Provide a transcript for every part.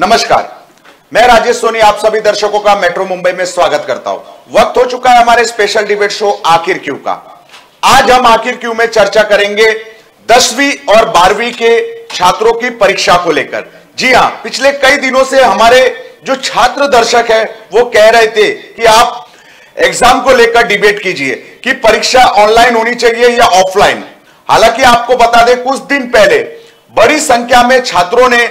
नमस्कार, मैं राजेश सोनी आप सभी दर्शकों का मेट्रो मुंबई में स्वागत करता हूं। वक्त हो चुका है हमारे स्पेशल डिबेट शो आखिर क्यों का। आज हम आखिर क्यों में चर्चा करेंगे 10वीं और 12वीं के छात्रों की परीक्षा को लेकर। जी हां, पिछले कई दिनों से हमारे जो छात्र दर्शक है वो कह रहे थे कि आप एग्जाम को लेकर डिबेट कीजिए कि परीक्षा ऑनलाइन होनी चाहिए या ऑफलाइन। हालांकि आपको बता दें, कुछ दिन पहले बड़ी संख्या में छात्रों ने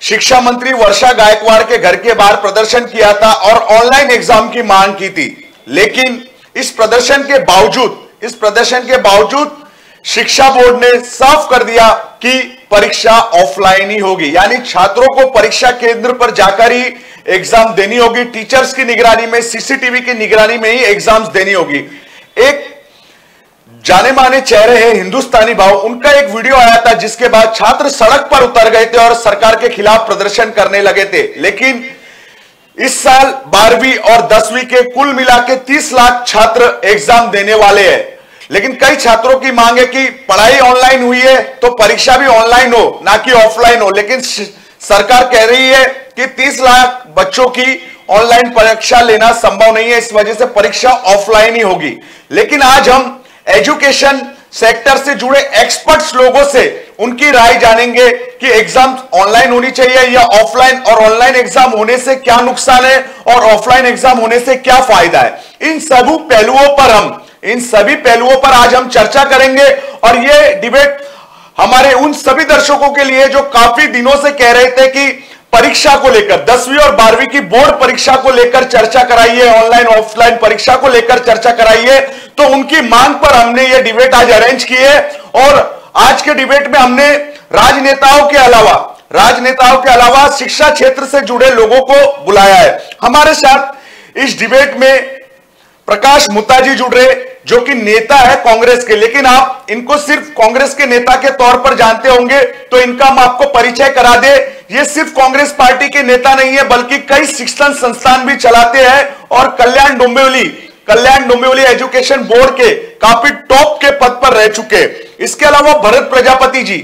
शिक्षा मंत्री वर्षा गायकवाड़ के घर के बाहर प्रदर्शन किया था और ऑनलाइन एग्जाम की मांग की थी। लेकिन इस प्रदर्शन के बावजूद शिक्षा बोर्ड ने साफ कर दिया कि परीक्षा ऑफलाइन ही होगी, यानी छात्रों को परीक्षा केंद्र पर जाकर ही एग्जाम देनी होगी। टीचर्स की निगरानी में, सीसीटीवी की निगरानी में ही एग्जाम्स देनी होगी। एक जाने माने चेहरे हैं हिंदुस्तानी भाव, उनका एक वीडियो आया था जिसके बाद छात्र सड़क पर उतर गए थे और सरकार के खिलाफ प्रदर्शन करने लगे थे। लेकिन इस साल 12वीं और 10वीं के कुल मिला के 30 लाख छात्र एग्जाम देने वाले हैं। लेकिन कई छात्रों की मांग है कि पढ़ाई ऑनलाइन हुई है तो परीक्षा भी ऑनलाइन हो, ना कि ऑफलाइन हो। लेकिन सरकार कह रही है कि 30 लाख बच्चों की ऑनलाइन परीक्षा लेना संभव नहीं है, इस वजह से परीक्षा ऑफलाइन ही होगी। लेकिन आज हम एजुकेशन सेक्टर से जुड़े एक्सपर्ट्स लोगों से उनकी राय जानेंगे कि एग्जाम ऑनलाइन होनी चाहिए या ऑफलाइन, और ऑनलाइन एग्जाम होने से क्या नुकसान है और ऑफलाइन एग्जाम होने से क्या फायदा है। इन सभी पहलुओं पर आज हम चर्चा करेंगे। और यह डिबेट हमारे उन सभी दर्शकों के लिए जो काफी दिनों से कह रहे थे कि परीक्षा को लेकर, 10वीं और 12वीं की बोर्ड परीक्षा को लेकर चर्चा कराइए, ऑनलाइन ऑफलाइन परीक्षा को लेकर चर्चा कराइए। तो उनकी मांग पर हमने ये डिबेट आज अरेंज की है। और आज के डिबेट में हमने राजनेताओं के अलावा शिक्षा क्षेत्र से जुड़े लोगों को बुलाया है। हमारे साथ इस डिबेट में प्रकाश मुताजी जुड़ रहे, जो कि नेता है कांग्रेस के, लेकिन आप इनको सिर्फ कांग्रेस के नेता के तौर पर जानते होंगे, तो इनका हम आपको परिचय करा दे। ये सिर्फ कांग्रेस पार्टी के नेता नहीं है, बल्कि कई शिक्षण संस्थान भी चलाते हैं और कल्याण डोंबिवली एजुकेशन बोर्ड के काफी टॉप के पद पर रह चुके। इसके अलावा भरत प्रजापति जी,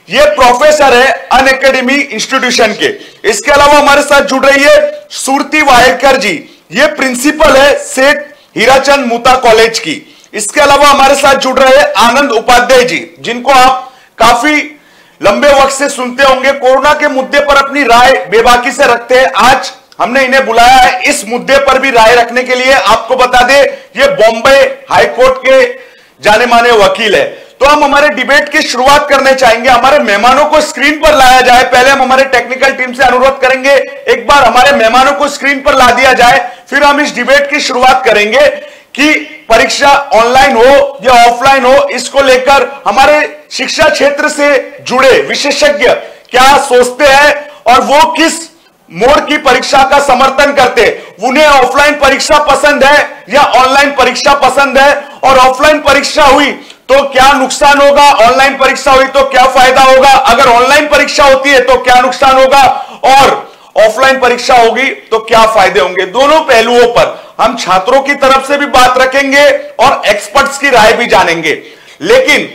ये प्रोफेसर है अनएकेडमी इंस्टीट्यूशन के। इसके अलावा हमारे साथ जुड़ रही है सुरती वायकर जी, ये प्रिंसिपल है सेठ हीराचंद मुता कॉलेज की। इसके अलावा हमारे साथ जुड़ रहे हैं आनंद उपाध्याय जी, जिनको आप काफी लंबे वक्त से सुनते होंगे, कोरोना के मुद्दे पर अपनी राय बेबाकी से रखते हैं। आज हमने इन्हें बुलाया है इस मुद्दे पर भी राय रखने के लिए। आपको बता दें, ये बॉम्बे हाईकोर्ट के जाने माने वकील है। तो हम हमारे डिबेट की शुरुआत करने चाहेंगे। हमारे मेहमानों को स्क्रीन पर लाया जाए। पहले हम हमारे टेक्निकल टीम से अनुरोध करेंगे एक बार हमारे मेहमानों को स्क्रीन पर ला दिया जाए, फिर हम इस डिबेट की शुरुआत करेंगे कि परीक्षा ऑनलाइन हो या ऑफलाइन हो। इसको लेकर हमारे शिक्षा क्षेत्र से जुड़े विशेषज्ञ क्या सोचते हैं और वो किस मोड की परीक्षा का समर्थन करते, उन्हें ऑफलाइन परीक्षा पसंद है या ऑनलाइन परीक्षा पसंद है, और ऑफलाइन परीक्षा हुई तो क्या नुकसान होगा, ऑनलाइन परीक्षा हुई तो क्या फायदा होगा, अगर ऑनलाइन परीक्षा होती है तो क्या नुकसान होगा और ऑफलाइन परीक्षा होगी तो क्या फायदे होंगे। दोनों पहलुओं पर हम छात्रों की तरफ से भी बात रखेंगे और एक्सपर्ट्स की राय भी जानेंगे। लेकिन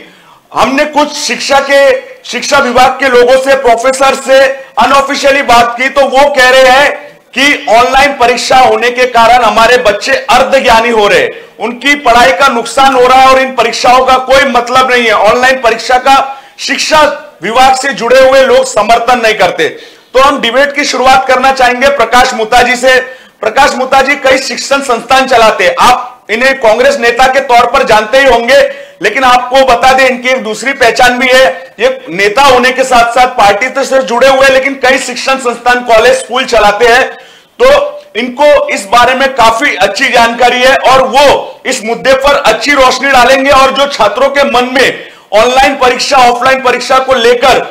हमने कुछ शिक्षा विभाग के लोगों से, प्रोफेसर से अनऑफिशियली बात की, तो वो कह रहे हैं कि ऑनलाइन परीक्षा होने के कारण हमारे बच्चे अर्धज्ञानी हो रहे, उनकी पढ़ाई का नुकसान हो रहा है और इन परीक्षाओं का कोई मतलब नहीं है। ऑनलाइन परीक्षा का शिक्षा विभाग से जुड़े हुए लोग समर्थन नहीं करते। तो हम डिबेट की शुरुआत करना चाहेंगे प्रकाश मुताजी से। प्रकाश मुताजी कई शिक्षण संस्थान चलाते हैं, आप इन्हें कांग्रेस नेता के तौर पर जानते ही होंगे, लेकिन आपको बता दें इनकी एक दूसरी पहचान भी है। ये नेता होने के साथ साथ पार्टी से जुड़े हुए, लेकिन कई शिक्षण संस्थान, कॉलेज, स्कूल चलाते हैं। तो इनको इस बारे में काफी अच्छी जानकारी है और वो इस मुद्दे पर अच्छी रोशनी डालेंगे और जो छात्रों के मन में ऑनलाइन परीक्षा ऑफलाइन परीक्षा को लेकर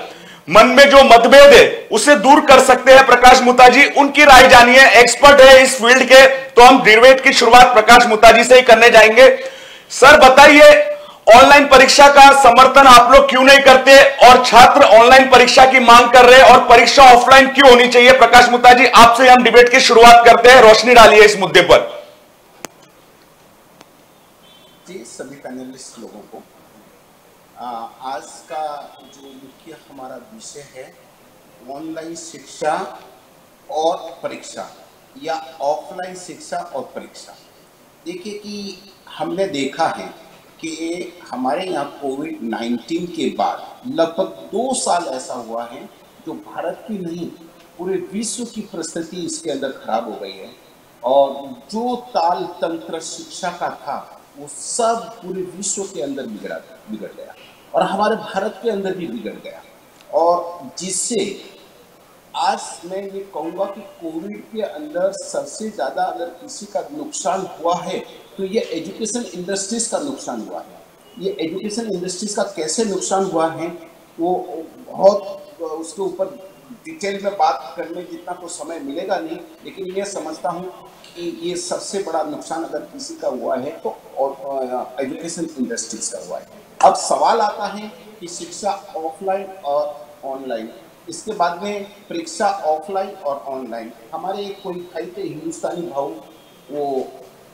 मन में जो मतभेद है उसे दूर कर सकते हैं प्रकाश मुताजी। उनकी राय जानिए, एक्सपर्ट है इस फील्ड के। तो हम डिबेट की शुरुआत प्रकाश मुताजी से ही करने जाएंगे। सर बताइए, ऑनलाइन परीक्षा का समर्थन आप लोग क्यों नहीं करते और छात्र ऑनलाइन परीक्षा की मांग कर रहे हैं और परीक्षा ऑफलाइन क्यों होनी चाहिए? प्रकाश मुताजी, आपसे हम डिबेट की शुरुआत करते हैं, रोशनी डालिए इस मुद्दे पर। जी, सभी पैनलिस्ट लोगों को आज का जो मुख्य हमारा विषय है ऑनलाइन शिक्षा और परीक्षा या ऑफलाइन शिक्षा और परीक्षा। देखिए कि हमने देखा है कि हमारे यहाँ कोविड-19 के बाद लगभग 2 साल ऐसा हुआ है जो भारत की नहीं पूरे विश्व की परिस्थिति इसके अंदर खराब हो गई है, और जो ताल तंत्र शिक्षा का था वो सब पूरे विश्व के अंदर बिगड़ गया और हमारे भारत के अंदर भी बिगड़ गया। और जिससे आज मैं ये कहूँगा कि कोविड के अंदर सबसे ज़्यादा अगर किसी का नुकसान हुआ है तो ये एजुकेशन इंडस्ट्रीज का नुकसान हुआ है। ये एजुकेशन इंडस्ट्रीज का कैसे नुकसान हुआ है वो बहुत उसके ऊपर डिटेल में बात करने जितना तो समय मिलेगा नहीं, लेकिन ये समझता हूँ कि ये सबसे बड़ा नुकसान अगर किसी का हुआ है तो एजुकेशन इंडस्ट्रीज का हुआ है। अब सवाल आता है कि शिक्षा ऑफलाइन और ऑनलाइन, इसके बाद में परीक्षा ऑफलाइन और ऑनलाइन। हमारे कोई भाई थे हिंदुस्तानी भाऊ, वो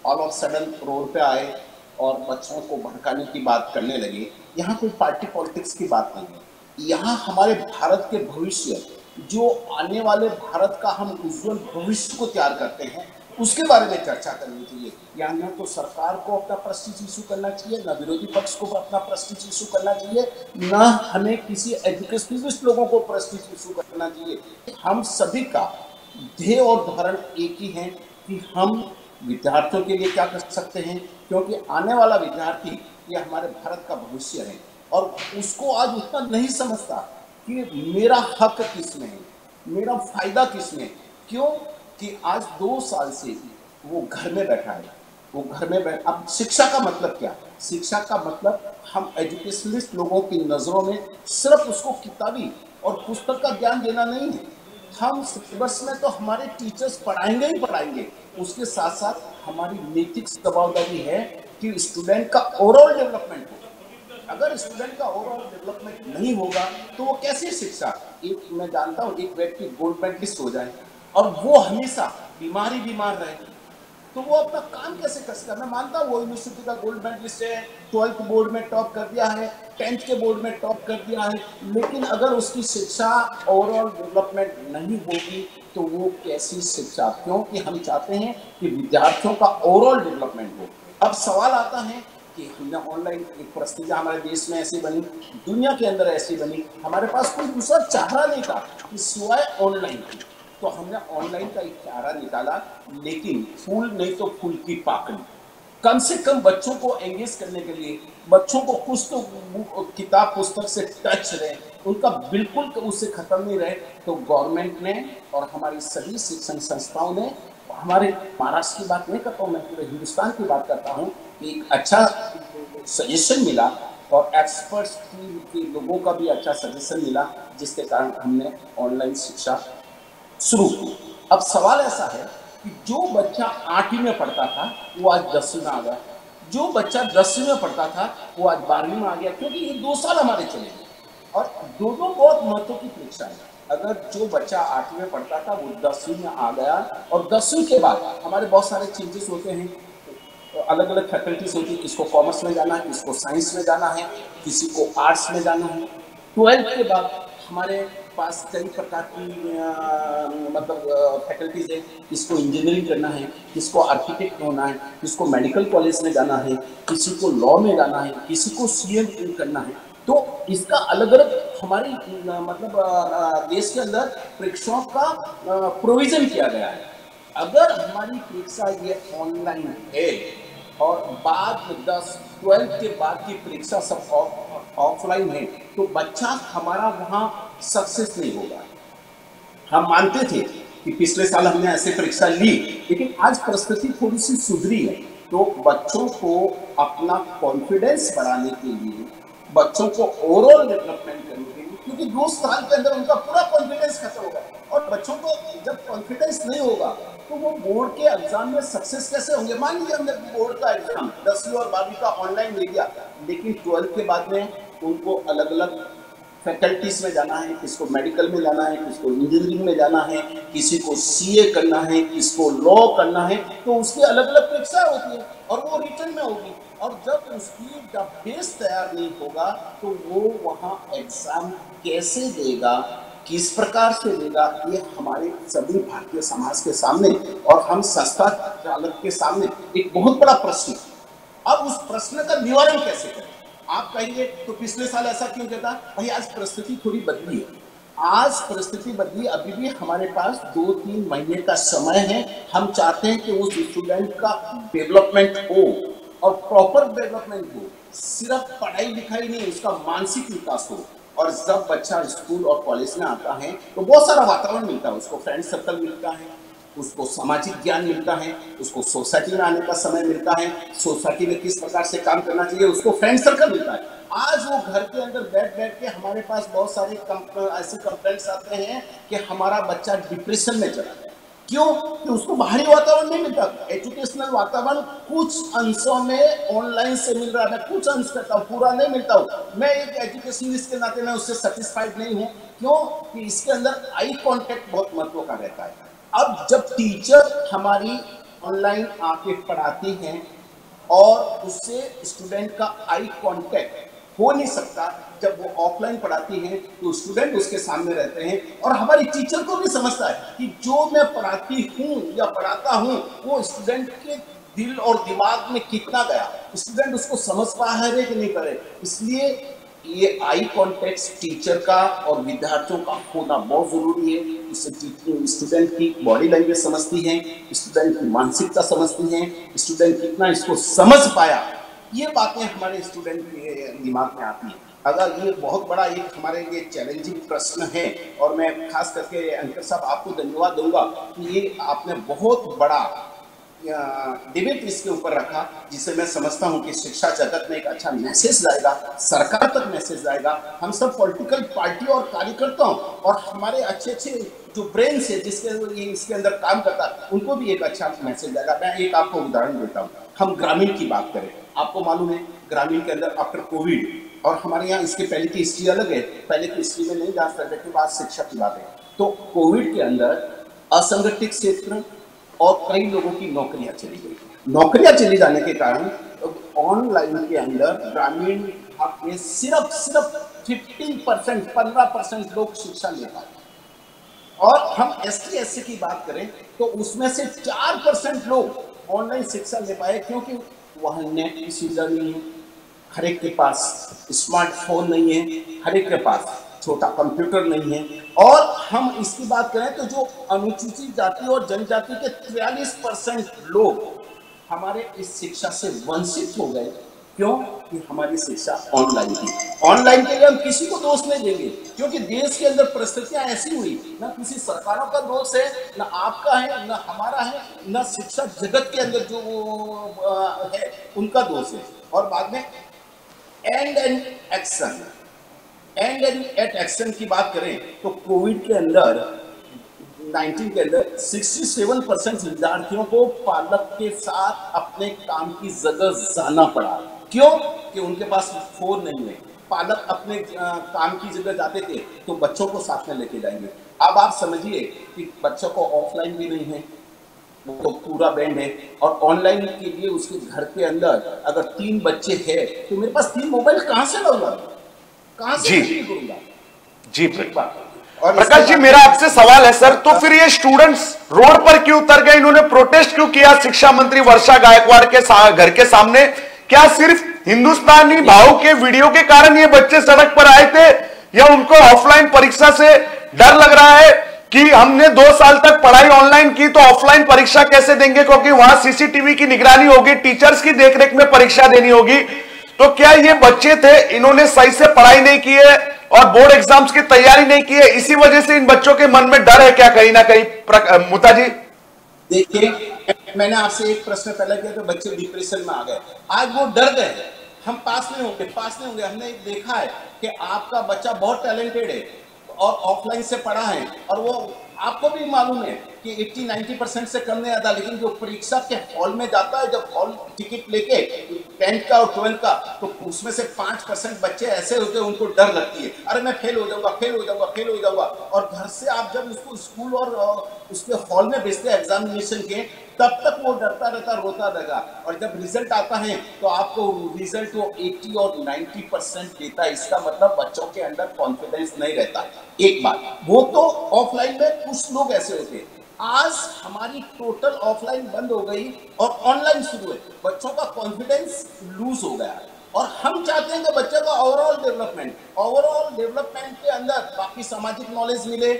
ऑल ऑफ सडन रोड पे आए और बच्चों को भड़काने की बात करने लगे। यहाँ कोई पार्टी पॉलिटिक्स की बात नहीं है, यहाँ हमारे भारत के भविष्य, जो आने वाले भारत का हम उज्जवल भविष्य को तैयार करते हैं उसके बारे में चर्चा करनी चाहिए। यहाँ न तो सरकार को अपना प्रेस्टीज इशू करना चाहिए, न विरोधी पक्ष को अपना प्रेस्टीज इशू करना चाहिए, न हमें किसी एजुकेशनिस्ट लोगों को प्रेस्टीज इशू करना चाहिए। हम सभी का ध्येय और धोरण एक ही है कि हम विद्यार्थियों के लिए क्या कर सकते हैं, क्योंकि आने वाला विद्यार्थी ये हमारे भारत का भविष्य है और उसको आज उतना नहीं समझता कि मेरा हक किसमें है, मेरा फायदा किसमें। क्यों कि आज 2 साल से वो घर में बैठा है, वो घर में बैठ। अब शिक्षा का मतलब क्या? शिक्षा का मतलब हम एजुकेशनिस्ट लोगों की नज़रों में सिर्फ उसको किताबी और पुस्तक का ज्ञान देना नहीं है। हम सिलेबस में तो हमारे टीचर्स पढ़ाएंगे ही पढ़ाएंगे, उसके साथ साथ हमारी नैतिक जवाबदारी है कि स्टूडेंट का ओवरऑल डेवलपमेंट हो। अगर स्टूडेंट का ओवरऑल डेवलपमेंट नहीं होगा तो वो कैसी शिक्षा? एक मैं जानता हूँ एक व्यक्ति गोल्ड मेडलिस्ट हो जाए और वो हमेशा बीमार रहे तो वो अपना काम कैसे कर सकता? मैं मानता हूँ वो यूनिवर्सिटी का गोल्ड मेडलिस्ट है, 12th बोर्ड में टॉप कर दिया है, 10th के बोर्ड में टॉप कर दिया है, लेकिन अगर उसकी शिक्षा ओवरऑल डेवलपमेंट नहीं होगी तो वो कैसी शिक्षा? क्योंकि हम चाहते हैं कि विद्यार्थियों का ओवरऑल डेवलपमेंट हो। अब सवाल आता है कि हमने ऑनलाइन एक परिस्थिति हमारे देश में ऐसी बनी, दुनिया के अंदर ऐसी बनी, हमारे पास कोई दूसरा चारा नहीं था कि सिवाय ऑनलाइन की, तो हमने ऑनलाइन का एक चारा निकाला। लेकिन फूल नहीं तो फूल की पाकड़ी, कम से कम बच्चों को एंगेज करने के लिए, बच्चों को कुछ तो किताब पुस्तक से टच रहे, उनका बिल्कुल उससे खत्म नहीं रहे, तो गवर्नमेंट ने और हमारी सभी शिक्षण संस्थाओं ने, हमारे महाराष्ट्र की बात नहीं करता हूँ, मैं पूरे हिंदुस्तान की बात करता हूँ, कि एक अच्छा सजेशन मिला और एक्सपर्ट्स के लोगों का भी अच्छा सजेशन मिला, जिसके कारण हमने ऑनलाइन शिक्षा शुरू की। अब सवाल ऐसा है कि जो बच्चा 8वीं में पढ़ता था वो आज 10वीं में आ गया, जो बच्चा 10वीं में पढ़ता था वो आज 12वीं में आ गया, क्योंकि ये 2 साल हमारे चले गए और दोनों बहुत महत्व की परीक्षा है। अगर जो बच्चा 8वीं में पढ़ता था वो 10वीं में आ गया, और 10वीं के बाद हमारे बहुत सारे चेंजेस होते हैं, अलग अलग फैकल्टीज होती है, किसको कॉमर्स में जाना है, किसको साइंस में जाना है, किसी को आर्ट्स में जाना है। 12th के बाद हमारे पास कई प्रकार की मतलब फैकल्टीज है, किसको इंजीनियरिंग करना है, किसको आर्किटेक्ट होना है, किसको मेडिकल कॉलेज में जाना है, किसी को लॉ में जाना है, किसी को सीए करना है। तो इसका अलग अलग हमारी मतलब देश के अंदर परीक्षाओं का प्रोविजन किया गया है। अगर हमारी परीक्षा ये ऑनलाइन है और बाद 12th के बाद की परीक्षा सब ऑफलाइन है, तो बच्चा हमारा वहाँ सक्सेस नहीं होगा। हम मानते थे कि पिछले साल हमने ऐसे परीक्षा ली, लेकिन आज परिस्थिति थोड़ी सी सुधरी है, तो बच्चों को अपना कॉन्फिडेंस बढ़ाने के लिए, बच्चों को ओवरऑल डेवलपमेंट करने के लिए, क्योंकि 2 साल के अंदर उनका पूरा कॉन्फिडेंस खत्म होगा, और बच्चों को जब कॉन्फिडेंस नहीं होगा तो वो बोर्ड के एग्जाम में सक्सेस कैसे होंगे? मान लीजिए हमने बोर्ड का एग्जाम 10वीं और 12वीं का ऑनलाइन ले लिया, लेकिन 12th के बाद में उनको अलग अलग फैकल्टीज में जाना है, किसको मेडिकल में जाना है, किसको इंजीनियरिंग में जाना है, किसी को सीए करना है, किसको लॉ करना है, तो उसकी अलग अलग परीक्षा होती है और वो रिटर्न में होगी। और जब उसकी बेस तैयार नहीं होगा तो वो वहाँ एग्जाम कैसे देगा? किस प्रकार से देगा, ये हमारे सभी भारतीय समाज के सामने और हम संस्था चालक के सामने एक बहुत बड़ा प्रश्न है। अब उस प्रश्न का निवारण कैसे करें? आप कहिए तो पिछले साल ऐसा क्यों कहता? भाई आज परिस्थिति थोड़ी बदली है, आज परिस्थिति बदली, अभी भी हमारे पास 2-3 महीने का समय है। हम चाहते हैं कि उस स्टूडेंट का डेवलपमेंट हो और प्रॉपर डेवलपमेंट हो, सिर्फ पढ़ाई लिखाई नहीं, उसका मानसिक विकास हो। और जब बच्चा स्कूल और कॉलेज में आता है तो बहुत सारा वातावरण मिलता है, उसको फ्रेंड सर्कल मिलता है, उसको सामाजिक ज्ञान मिलता है, उसको सोसाइटी में आने का समय मिलता है, सोसाइटी में किस प्रकार से काम करना चाहिए, उसको फ्रेंड सर्कल मिलता है। आज वो घर के अंदर बैठ बैठ के हमारे पास बहुत सारे ऐसे कंप्लेंट्स आते हैं कि हमारा बच्चा डिप्रेशन में चला गया। क्यों? कि उसको बाहरी वातावरण नहीं मिलता। एजुकेशनल वातावरण कुछ अंशों में ऑनलाइन से मिल रहा है, मैं कुछ अंश करता हूँ, पूरा नहीं मिलता हूँ। मैं एक एजुकेशनिस्ट के नाते मैं उससे सेटिस्फाइड नहीं हूँ। क्यों? कि इसके अंदर आई कांटेक्ट बहुत महत्व का रहता है। अब जब टीचर हमारी ऑनलाइन आके पढ़ाती हैं और उससे स्टूडेंट का आई कांटेक्ट हो नहीं सकता, जब वो ऑफलाइन पढ़ाती हैं तो स्टूडेंट उसके सामने रहते हैं और हमारी टीचर को भी समझता है कि जो मैं पढ़ाती हूँ या पढ़ाता हूँ वो स्टूडेंट के दिल और दिमाग में कितना गया, स्टूडेंट उसको समझ पा है कि नहीं करे। इसलिए ये आई कॉन्टेक्ट टीचर का और विद्यार्थियों का होना बहुत जरूरी है। इससे स्टूडेंट की बॉडी लैंग्वेज समझती है, स्टूडेंट की मानसिकता समझती है, स्टूडेंट कितना इसको समझ पाया, ये बातें हमारे स्टूडेंट के दिमाग में आती हैं। अगर ये बहुत बड़ा एक हमारे लिए चैलेंजिंग प्रश्न है और मैं खास करके अंकर साहब आपको धन्यवाद दूंगा कि ये आपने बहुत बड़ा डिबेट इसके ऊपर रखा, जिसे मैं समझता हूं कि शिक्षा जगत में एक अच्छा मैसेज जाएगा, सरकार तक मैसेज जाएगा, हम सब पॉलिटिकल पार्टी और कार्यकर्ताओं और हमारे अच्छे अच्छे जो ब्रेन है जिसके इसके अंदर काम करता है उनको भी एक अच्छा मैसेज जाएगा। मैं एक आपको उदाहरण देता हूँ। हम ग्रामीण की बात करें, आपको मालूम है ग्रामीण के अंदर आफ्टर कोविड, और हमारे यहाँ इसके पहले की हिस्ट्री अलग है, पहले की हिस्ट्री में नहीं जा सकते कि बात शिक्षा की बात है। तो कोविड के अंदर असंगठित क्षेत्र और कई लोगों की नौकरियां चली गई। नौकरियां चली जाने के कारण ऑनलाइन के अंदर ग्रामीण भाग में सिर्फ 15% 15% लोग शिक्षा ले पाए। और हम ST SC की बात करें तो उसमें से 4% लोग ऑनलाइन शिक्षा ले पाए, क्योंकि वहाँ नेट की सुविधा नहीं है, हर एक के पास स्मार्टफोन नहीं है, हर एक के पास छोटा कंप्यूटर नहीं है। और हम इसकी बात करें तो जो अनुसूचित जाति और जनजाति के 43% लोग हमारे इस शिक्षा से वंचित हो गए। क्यों? कि हमारी शिक्षा ऑनलाइन थी। ऑनलाइन के लिए हम किसी को दोष नहीं देंगे, क्योंकि देश के अंदर परिस्थितियां ऐसी हुई, ना किसी सरकारों का दोष है, ना आपका है, ना हमारा है, ना शिक्षा जगत के अंदर जो है उनका दोष है। और बाद में एंड एट एक्शन की बात करें तो कोविड के अंदर 19 के अंदर 67% विद्यार्थियों को पालक के साथ अपने काम की जगह जाना पड़ा। क्यों? कि उनके पास फोन नहीं है। पालक अपने काम की जगह जाते थे तो बच्चों को साथ में लेके जाएंगे। अब आप समझिए कि बच्चों को ऑफलाइन भी नहीं है, वो तो पूरा बैंड है, और ऑनलाइन के लिए उसके घर के अंदर अगर 3 बच्चे हैं तो मेरे पास 3 मोबाइल कहाँ से लाऊंगा, कहाँ से करूंगा? जी प्रकाश जी, मेरा आपसे सवाल है सर, तो फिर ये स्टूडेंट्स रोड पर क्यों उतर गए, इन्होंने प्रोटेस्ट क्यों किया शिक्षा मंत्री वर्षा गायकवाड़ के घर के सामने? क्या सिर्फ हिंदुस्तानी भाव के वीडियो के कारण ये बच्चे सड़क पर आए थे, या उनको ऑफलाइन परीक्षा से डर लग रहा है कि हमने 2 साल तक पढ़ाई ऑनलाइन की तो ऑफलाइन परीक्षा कैसे देंगे, क्योंकि वहां CCTV की निगरानी होगी, टीचर्स की देखरेख में परीक्षा देनी होगी? तो क्या ये बच्चे थे, इन्होंने सही से पढ़ाई नहीं की है और बोर्ड एग्जाम्स की तैयारी नहीं की है, इसी वजह से इन बच्चों के मन में डर है क्या कहीं ना कहीं? मुता जी देखिए, मैंने आपसे एक प्रश्न पहले किया तो बच्चे डिप्रेशन में आ गए, आज वो डर गए, हम पास नहीं होंगे। हमने देखा है कि आपका बच्चा बहुत टैलेंटेड है और ऑफलाइन से पढ़ा है, और वो आपको भी मालूम है कि 80-90% से कम नहीं आता, लेकिन जो परीक्षा के हॉल में जाता है, जब हॉल टिकट लेके 10th का और 12th का, तो उसमें से 5% बच्चे ऐसे होते हैं उनको डर लगती है, अरे मैं फेल हो जाऊंगा। और घर से आप जब उसको स्कूल और उसके हॉल में भेजते हैं एग्जामिनेशन के, तब तक वो डरता रहता, रोता रहेगा, और जब रिजल्ट आता है तो आपको रिजल्ट वो 80 और 90% देता है। इसका मतलब बच्चों के अंदर कॉन्फिडेंस नहीं रहता। एक बात वो तो ऑफलाइन में कुछ लोग ऐसे होते हैं। आज हमारी टोटल ऑफलाइन बंद हो गई और ऑनलाइन शुरू है, बच्चों का कॉन्फिडेंस लूज हो गया। और हम चाहते हैं कि बच्चे का ओवरऑल डेवलपमेंट के अंदर बाकी सामाजिक नॉलेज मिले,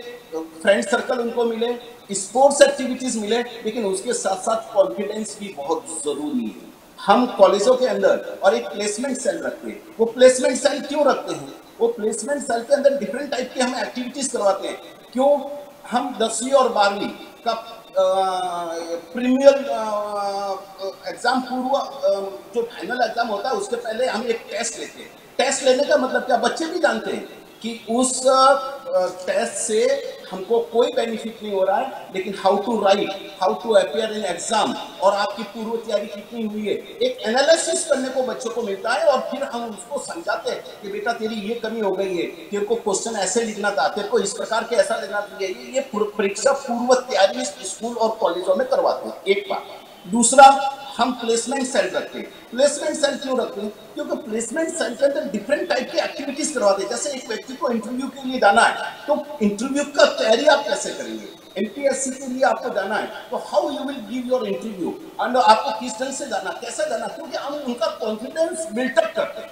फ्रेंड सर्कल उनको मिले, स्पोर्ट्स एक्टिविटीज मिले, लेकिन उसके साथ साथ कॉन्फिडेंस भी बहुत जरूरी है। हम कॉलेजों के अंदर और एक प्लेसमेंट सेल रखते हैं। वो प्लेसमेंट सेल क्यों रखते हैं? वो प्लेसमेंट सेल के अंदर डिफरेंट टाइप के हम एक्टिविटीज करवाते हैं। क्यों? हम 10वीं और 12वीं का प्रीमियर एग्जाम पूर्व जो फाइनल एग्जाम होता है उसके पहले हम एक टेस्ट लेते हैं। टेस्ट लेने का मतलब क्या? बच्चे भी जानते हैं कि उस टेस्ट से हमको कोई बेनिफिट नहीं हो रहा है, लेकिन how to write, how to appear in exam और आपकी पूर्व तैयारी कितनी हुई है, एक एनालिसिस करने को बच्चों को मिलता है। और फिर हम उसको समझाते हैं कि बेटा तेरी ये कमी हो गई है, तेरे को क्वेश्चन ऐसे लिखना था, तेरे को इस प्रकार के ऐसा लिखना चाहिए। ये परीक्षा पूर्व तैयारी स्कूल और कॉलेजों में करवाते हैं। एक बात। दूसरा, हम प्लेसमेंट सेल रखते हैं। प्लेसमेंट सेल क्यों रखते हैं? क्योंकि प्लेसमेंट सेल के अंदर डिफरेंट टाइप की एक्टिविटीज करवाते हैं। जैसे एक व्यक्ति को इंटरव्यू के लिए जाना है, तो इंटरव्यू का तैयारी आप कैसे करेंगे? एमपीएससी के लिए आपको जाना है, तो how you will give your interview, and आपको किस तरह से जाना, कैसे जाना, क्योंकि हम उनका कॉन्फिडेंस बिल्टअप करते हैं।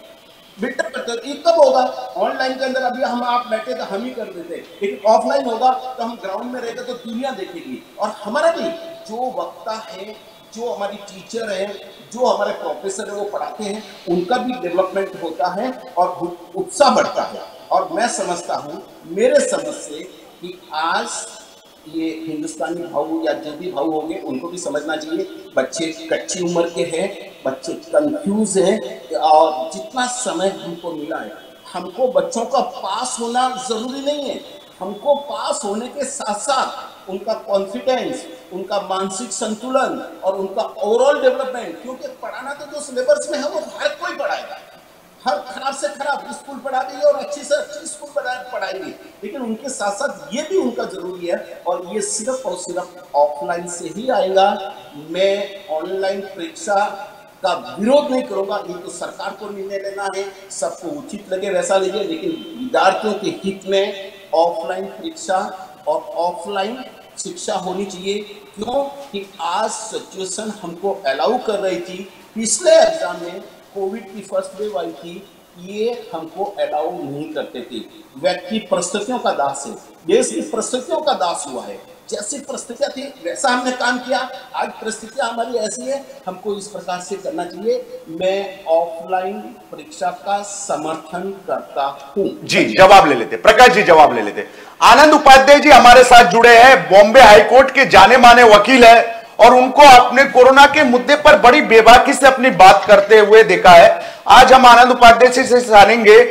ये कब होगा? ऑनलाइन के अंदर अभी हम आप बैठे तो हम ही कर देते, लेकिन ऑफलाइन होगा तो हम ग्राउंड में रहते तो दुनिया देखेगी। और हमारा भी जो वक्ता है, जो हमारी टीचर है, जो हमारे प्रोफेसर है वो पढ़ाते हैं, उनका भी डेवलपमेंट होता है और उत्साह बढ़ता है। और मैं समझता हूँ, मेरे समझ से, कि आज ये हिंदुस्तानी भाव या जो भी भाव होंगे उनको भी समझना चाहिए, बच्चे कच्ची उम्र के हैं, बच्चे कंफ्यूज हैं, और जितना समय हमको मिला है, हमको बच्चों का पास होना जरूरी नहीं है। हमको पास होने के साथ साथ उनका कॉन्फिडेंस, उनका मानसिक संतुलन और उनका ओवरऑल डेवलपमेंट, क्योंकि पढ़ाना तो जो सिलेबस में है वो हर कोई पढ़ाएगा, हर खराब से खराब स्कूल पढ़ा देंगे और अच्छी से अच्छी स्कूल पढ़ाएंगे, लेकिन उनके साथ साथ ये भी उनका जरूरी है, और ये सिर्फ और सिर्फ ऑफलाइन से ही आएगा। मैं ऑनलाइन परीक्षा का विरोध नहीं करूंगा, ये तो सरकार को निर्णय लेना है, सबको उचित लगे वैसा लीजिए, लेकिन विद्यार्थियों के हित में ऑफलाइन परीक्षा और ऑफलाइन शिक्षा होनी चाहिए। क्यों? कि आज सिचुएशन हमको अलाउ कर रही थी। पिछले एग्जाम में कोविड की फर्स्ट वेव आई थी, ये हमको अलाउ नहीं करते थे। व्यक्ति परिस्थितियों का दास है, देश की परिस्थितियों का दास हुआ है। जैसी परिस्थितियां थी वैसा हमने काम किया, आज परिस्थितियां हमारी ऐसी है, हमको इस प्रकार से करना चाहिए। मैं ऑफलाइन परीक्षा का समर्थन करता हूं। जी, जवाब ले लेते प्रकाश जी, जवाब ले लेते। आनंद उपाध्याय जी हमारे साथ जुड़े हैं, बॉम्बे हाईकोर्ट के जाने माने वकील है, और उनको आपने कोरोना के मुद्दे पर बड़ी बेबाकी से अपनी बात करते हुए देखा है। आज हम आनंद उपाध्याय से जानेंगे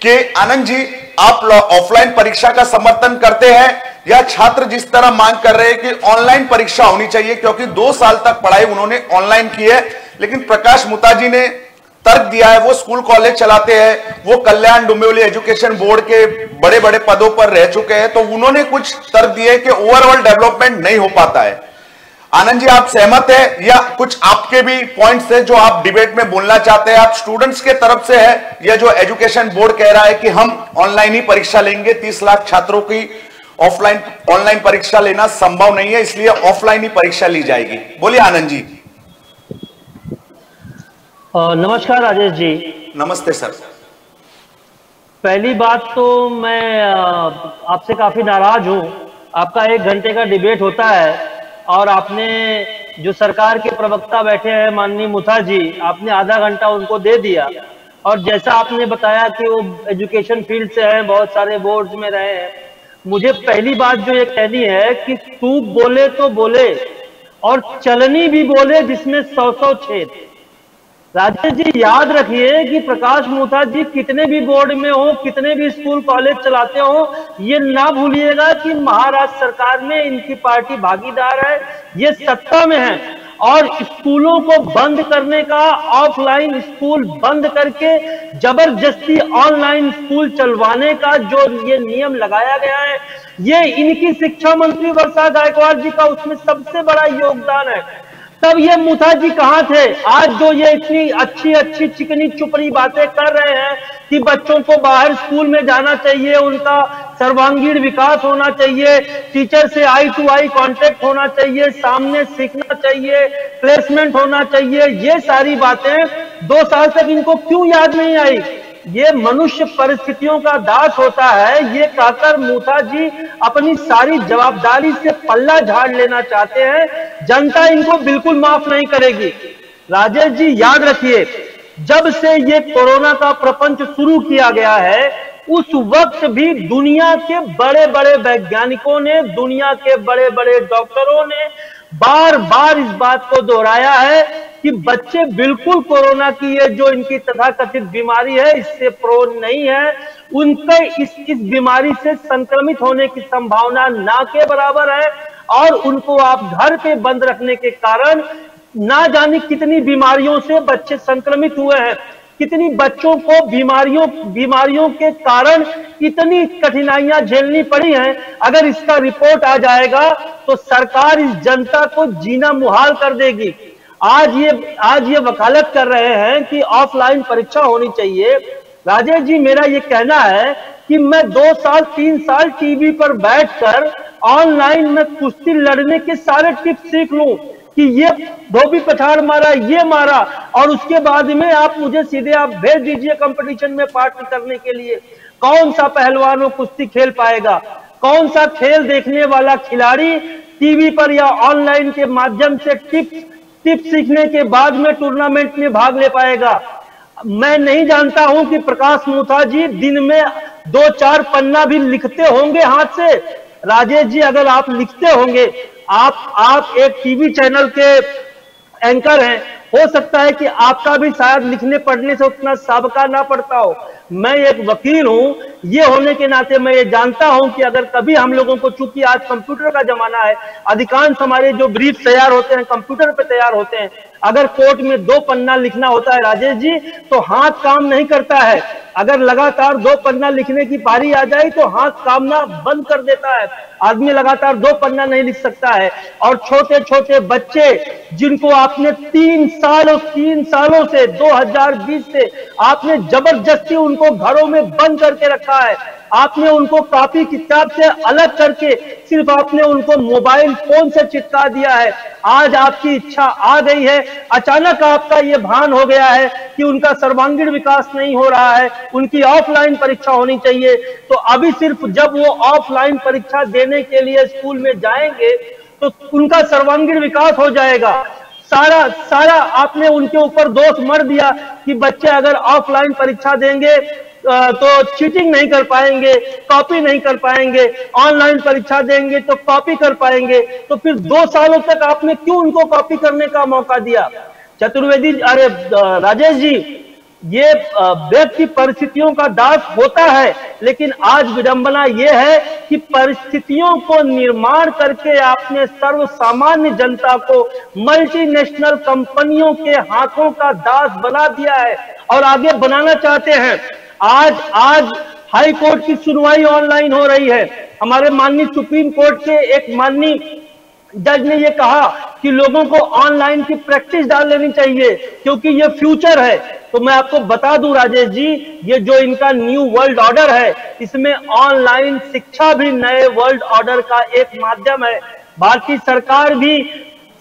कि आनंद जी, आप ऑफलाइन परीक्षा का समर्थन करते हैं या छात्र जिस तरह मांग कर रहे हैं कि ऑनलाइन परीक्षा होनी चाहिए, क्योंकि 2 साल तक पढ़ाई उन्होंने ऑनलाइन की है। लेकिन प्रकाश मुताजी ने तर्क दिया है, वो स्कूल कॉलेज चलाते हैं, वो कल्याण डोंबिवली एजुकेशन बोर्ड के बड़े बड़े पदों पर रह चुके हैं, तो उन्होंने कुछ तर्क दिए कि ओवरऑल डेवलपमेंट नहीं हो पाता है। आनंद जी, आप सहमत है या कुछ आपके भी पॉइंट्स है जो आप डिबेट में बोलना चाहते हैं? आप स्टूडेंट्स के तरफ से है या जो एजुकेशन बोर्ड कह रहा है कि हम ऑनलाइन ही परीक्षा लेंगे, 30 लाख छात्रों की ऑनलाइन परीक्षा लेना संभव नहीं है, इसलिए ऑफलाइन ही परीक्षा ली जाएगी? बोलिए आनंद जी। नमस्कार राजेश जी। नमस्ते सर। पहली बात तो मैं आपसे काफी नाराज हूं। आपका 1 घंटे का डिबेट होता है और आपने जो सरकार के प्रवक्ता बैठे हैं माननीय मुथा जी, आपने आधा घंटा उनको दे दिया। और जैसा आपने बताया कि वो एजुकेशन फील्ड से हैं, बहुत सारे बोर्ड्स में रहे हैं, मुझे पहली बात जो ये कहनी है कि तू बोले तो बोले और चलनी भी बोले जिसमें 100-100 छेद। राजेश जी, याद रखिए कि प्रकाश मुथा जी कितने भी बोर्ड में हो, कितने भी स्कूल कॉलेज चलाते हो, ये ना भूलिएगा कि महाराष्ट्र सरकार में इनकी पार्टी भागीदार है, ये सत्ता में है। और स्कूलों को बंद करने का, ऑफलाइन स्कूल बंद करके जबरदस्ती ऑनलाइन स्कूल चलवाने का जो ये नियम लगाया गया है, ये इनकी शिक्षा मंत्री वर्षा गायकवाड़ जी का उसमें सबसे बड़ा योगदान है। तब ये मुथा जी कहां थे? आज जो ये इतनी अच्छी अच्छी चिकनी चुपड़ी बातें कर रहे हैं कि बच्चों को बाहर स्कूल में जाना चाहिए, उनका सर्वांगीण विकास होना चाहिए, टीचर से आई टू आई कांटेक्ट होना चाहिए, सामने सीखना चाहिए, प्लेसमेंट होना चाहिए, ये सारी बातें 2 साल तक इनको क्यों याद नहीं आई? ये मनुष्य परिस्थितियों का दास होता है, ये कहकर मुथा जी अपनी सारी जवाबदारी से पल्ला झाड़ लेना चाहते हैं। जनता इनको बिल्कुल माफ नहीं करेगी। राजेश जी याद रखिए, जब से ये कोरोना का प्रपंच शुरू किया गया है, उस वक्त भी दुनिया के बड़े बड़े वैज्ञानिकों ने, दुनिया के बड़े बड़े डॉक्टरों ने बार बार इस बात को दोहराया है कि बच्चे बिल्कुल कोरोना की ये जो इनकी तथाकथित बीमारी है इससे प्रोन नहीं है, उनके इस बीमारी से संक्रमित होने की संभावना ना के बराबर है, और उनको आप घर पे बंद रखने के कारण ना जाने कितनी बीमारियों से बच्चे संक्रमित हुए हैं, कितनी बच्चों को बीमारियों के कारण इतनी कठिनाइयां झेलनी पड़ी हैं। अगर इसका रिपोर्ट आ जाएगा तो सरकार इस जनता को जीना मुहाल कर देगी। आज ये वकालत कर रहे हैं कि ऑफलाइन परीक्षा होनी चाहिए। राजेश जी, मेरा ये कहना है कि मैं 2 साल 3 साल टीवी पर बैठकर ऑनलाइन में कुश्ती लड़ने के सारे टिप्स सीख लूं कि ये धोबी पछाड़ मारा, ये मारा, और उसके बाद में आप मुझे सीधे आप भेज दीजिए कंपटीशन में पार्ट करने के लिए। कौन सा पहलवान वो कुश्ती खेल पाएगा? कौन सा खेल देखने वाला खिलाड़ी टीवी पर या ऑनलाइन के माध्यम से टिप्स सीखने के बाद में टूर्नामेंट में भाग ले पाएगा? मैं नहीं जानता हूं कि प्रकाश मुथा जी दिन में 2-4 पन्ना भी लिखते होंगे हाथ से। राजेश जी, अगर आप लिखते होंगे, आप एक टीवी चैनल के एंकर हैं, हो सकता है कि आपका भी शायद लिखने पढ़ने से उतना साबका ना पड़ता हो। मैं एक वकील हूं, ये होने के नाते मैं ये जानता हूं कि अगर कभी हम लोगों को, चूंकि आज कंप्यूटर का जमाना है, अधिकांश हमारे जो ब्रीफ तैयार होते हैं कंप्यूटर पे तैयार होते हैं, अगर कोर्ट में 2 पन्ना लिखना होता है राजेश जी, तो हाथ काम नहीं करता है। अगर लगातार 2 पन्ना लिखने की पारी आ जाए तो हाथ कामना बंद कर देता है, आदमी लगातार 2 पन्ना नहीं लिख सकता है। और छोटे छोटे बच्चे जिनको आपने 3 सालों से 2020 से आपने जबरदस्ती उनको घरों में बंद करके रखा है, आपने उनको कॉपी किताब से अलग करके सिर्फ आपने उनको मोबाइल फोन से चिपका दिया है। आज आपकी इच्छा आ गई है, अचानक आपका ये भान हो गया है कि उनका सर्वांगीण विकास नहीं हो रहा है, उनकी ऑफलाइन परीक्षा होनी चाहिए। तो अभी सिर्फ जब वो ऑफलाइन परीक्षा देने के लिए स्कूल में जाएंगे तो उनका सर्वांगीण विकास हो जाएगा। सारा आपने उनके ऊपर दोष मर दिया कि बच्चे अगर ऑफलाइन परीक्षा देंगे तो चीटिंग नहीं कर पाएंगे, कॉपी नहीं कर पाएंगे, ऑनलाइन परीक्षा देंगे तो कॉपी कर पाएंगे। तो फिर 2 सालों तक आपने क्यों उनको कॉपी करने का मौका दिया? चतुर्वेदी, अरे राजेश जी, ये व्यक्ति परिस्थितियों का दास होता है, लेकिन आज विडंबना ये है कि परिस्थितियों को निर्माण करके आपने सर्वसामान्य जनता को मल्टीनेशनल कंपनियों के हाथों का दास बना दिया है और आगे बनाना चाहते हैं। आज हाई कोर्ट की सुनवाई ऑनलाइन हो रही है। हमारे माननीय सुप्रीम कोर्ट के एक माननीय जज ने ये कहा कि लोगों को ऑनलाइन की प्रैक्टिस डाल लेनी चाहिए क्योंकि ये फ्यूचर है। तो मैं आपको बता दूं राजेश जी, ये जो इनका न्यू वर्ल्ड ऑर्डर है, इसमें ऑनलाइन शिक्षा भी नए वर्ल्ड ऑर्डर का एक माध्यम है। भारतीय सरकार भी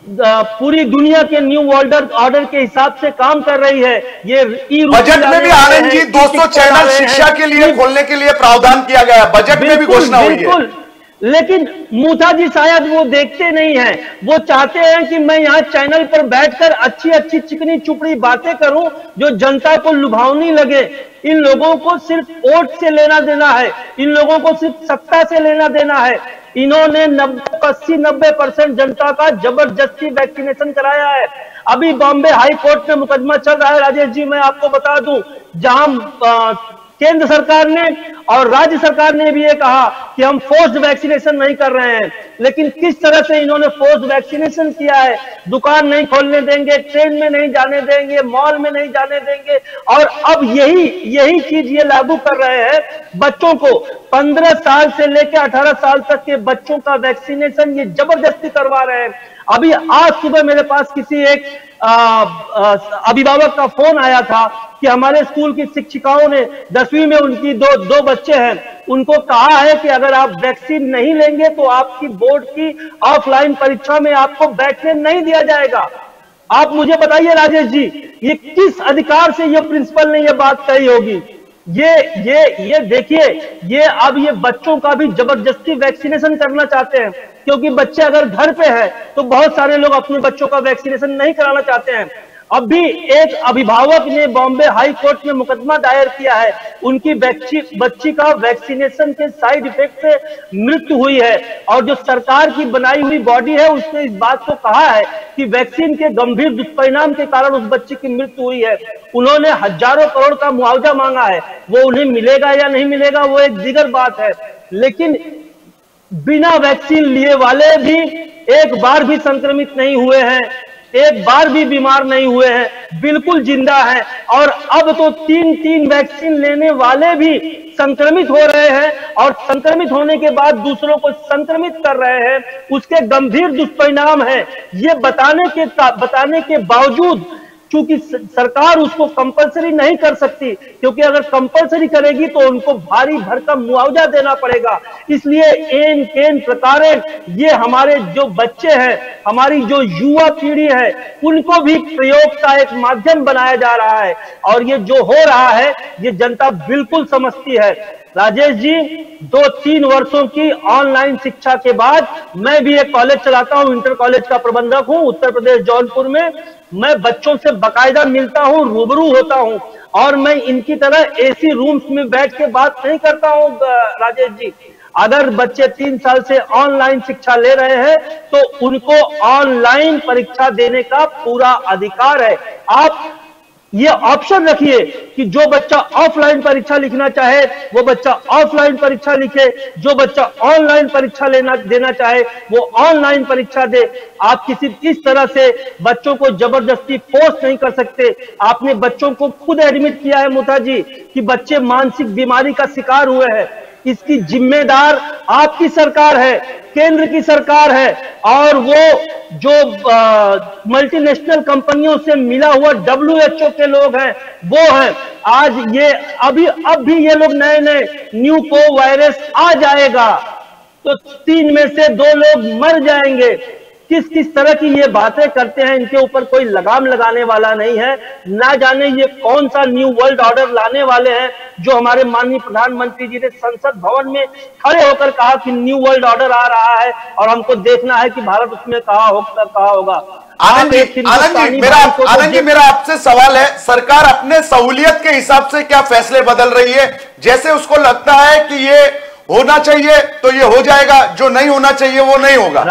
पूरी दुनिया के न्यू वर्ल्ड ऑर्डर के हिसाब से काम कर रही है। ये बजट में भी आनंद जी 200 चैनल शिक्षा के लिए खोलने के लिए प्रावधान किया गया है, बजट में भी घोषणा हुई है। लेकिन मुथा जी शायद वो देखते नहीं हैं, वो चाहते हैं कि मैं यहाँ चैनल पर बैठकर अच्छी अच्छी चिकनी चुपड़ी बातें करूं जो जनता को लुभावनी लगे। इन लोगों को सिर्फ वोट से लेना देना है, इन लोगों को सिर्फ सत्ता से लेना देना है। इन्होंने 80-90% जनता का जबरदस्ती वैक्सीनेशन कराया है। अभी बॉम्बे हाई कोर्ट में मुकदमा चल रहा है राजेश जी, मैं आपको बता दूं, जहां केंद्र सरकार ने और राज्य सरकार ने भी ये कहा कि हम फोर्स्ड वैक्सीनेशन नहीं कर रहे हैं, लेकिन किस तरह से इन्होंने फोर्स्ड वैक्सीनेशन किया है। दुकान नहीं खोलने देंगे, ट्रेन में नहीं जाने देंगे, मॉल में नहीं जाने देंगे, और अब यही चीज ये लागू कर रहे हैं। बच्चों को 15 साल से लेकर 18 साल तक के बच्चों का वैक्सीनेशन ये जबरदस्ती करवा रहे हैं। अभी आज सुबह मेरे पास किसी एक अभिभावक का फोन आया था कि हमारे स्कूल की शिक्षिकाओं ने 10वीं में उनकी दो बच्चे हैं, उनको कहा है कि अगर आप वैक्सीन नहीं लेंगे तो आपकी बोर्ड की ऑफलाइन परीक्षा में आपको बैठने नहीं दिया जाएगा। आप मुझे बताइए राजेश जी, ये किस अधिकार से ये प्रिंसिपल ने ये बात कही होगी? ये देखिए, अब ये बच्चों का भी जबरदस्ती वैक्सीनेशन करना चाहते हैं, क्योंकि बच्चे अगर घर पे है तो बहुत सारे लोग अपने बच्चों का वैक्सीनेशन नहीं कराना चाहते हैं। अभी एक अभिभावक ने बॉम्बे हाई कोर्ट में मुकदमा दायर किया है, उनकी बच्ची का वैक्सीनेशन के साइड इफेक्ट से मृत्यु हुई है, और जो सरकार की बनाई हुई बॉडी है उसने इस बात को कहा है कि वैक्सीन के गंभीर दुष्परिणाम के कारण उस बच्ची की मृत्यु हुई है। उन्होंने हजारों करोड़ का मुआवजा मांगा है, वो उन्हें मिलेगा या नहीं मिलेगा वो एक दीगर बात है, लेकिन बिना वैक्सीन लिए वाले भी एक बार भी संक्रमित नहीं हुए हैं, एक बार भी बीमार नहीं हुए हैं, बिल्कुल जिंदा हैं। और अब तो 3 वैक्सीन लेने वाले भी संक्रमित हो रहे हैं, और संक्रमित होने के बाद दूसरों को संक्रमित कर रहे हैं। उसके गंभीर दुष्परिणाम हैं, ये बताने के बावजूद चूंकि सरकार उसको कंपलसरी नहीं कर सकती, क्योंकि अगर कंपलसरी करेगी तो उनको भारी भरकम मुआवजा देना पड़ेगा। इसलिए केन प्रकारे ये हमारे जो बच्चे हैं, हमारी जो युवा पीढ़ी है, उनको भी प्रयोग का एक माध्यम बनाया जा रहा है, और ये जो हो रहा है ये जनता बिल्कुल समझती है। राजेश जी, 2-3 वर्षों की ऑनलाइन शिक्षा के बाद मैं भी एक कॉलेज चलाता हूं, इंटर कॉलेज का प्रबंधक हूं उत्तर प्रदेश जौनपुर में। मैं बच्चों से बाकायदा मिलता हूं, रूबरू होता हूं, और मैं इनकी तरह एसी रूम्स में बैठ के बात नहीं करता हूं राजेश जी। अगर बच्चे 3 साल से ऑनलाइन शिक्षा ले रहे हैं तो उनको ऑनलाइन परीक्षा देने का पूरा अधिकार है। आप ये ऑप्शन रखिए कि जो बच्चा ऑफलाइन परीक्षा लिखना चाहे वो बच्चा ऑफलाइन परीक्षा लिखे, जो बच्चा ऑनलाइन परीक्षा देना चाहे वो ऑनलाइन परीक्षा दे। आप किसी इस तरह से बच्चों को जबरदस्ती फोर्स नहीं कर सकते। आपने बच्चों को खुद एडमिट किया है मुथा जी कि बच्चे मानसिक बीमारी का शिकार हुए हैं। इसकी जिम्मेदार आपकी सरकार है, केंद्र की सरकार है, और वो जो मल्टीनेशनल कंपनियों से मिला हुआ WHO के लोग हैं वो हैं। आज ये अब भी ये लोग नए न्यू को वायरस आ जाएगा तो 3 में से 2 लोग मर जाएंगे। किस तरह की ये बातें करते हैं, इनके ऊपर कोई लगाम लगाने वाला नहीं है। ना जाने ये कौन सा न्यू वर्ल्ड ऑर्डर लाने वाले हैं, जो हमारे माननीय प्रधानमंत्री जी ने संसद भवन में खड़े होकर कहा कि न्यू वर्ल्ड ऑर्डर आ रहा है और हमको देखना है कि भारत उसमें कहा होगा। आनंद जी, मेरा आपसे सवाल है, सरकार अपने सहूलियत के हिसाब से क्या फैसले बदल रही है? जैसे उसको लगता है कि ये होना चाहिए तो ये हो जाएगा, जो नहीं होना चाहिए वो नहीं होगा।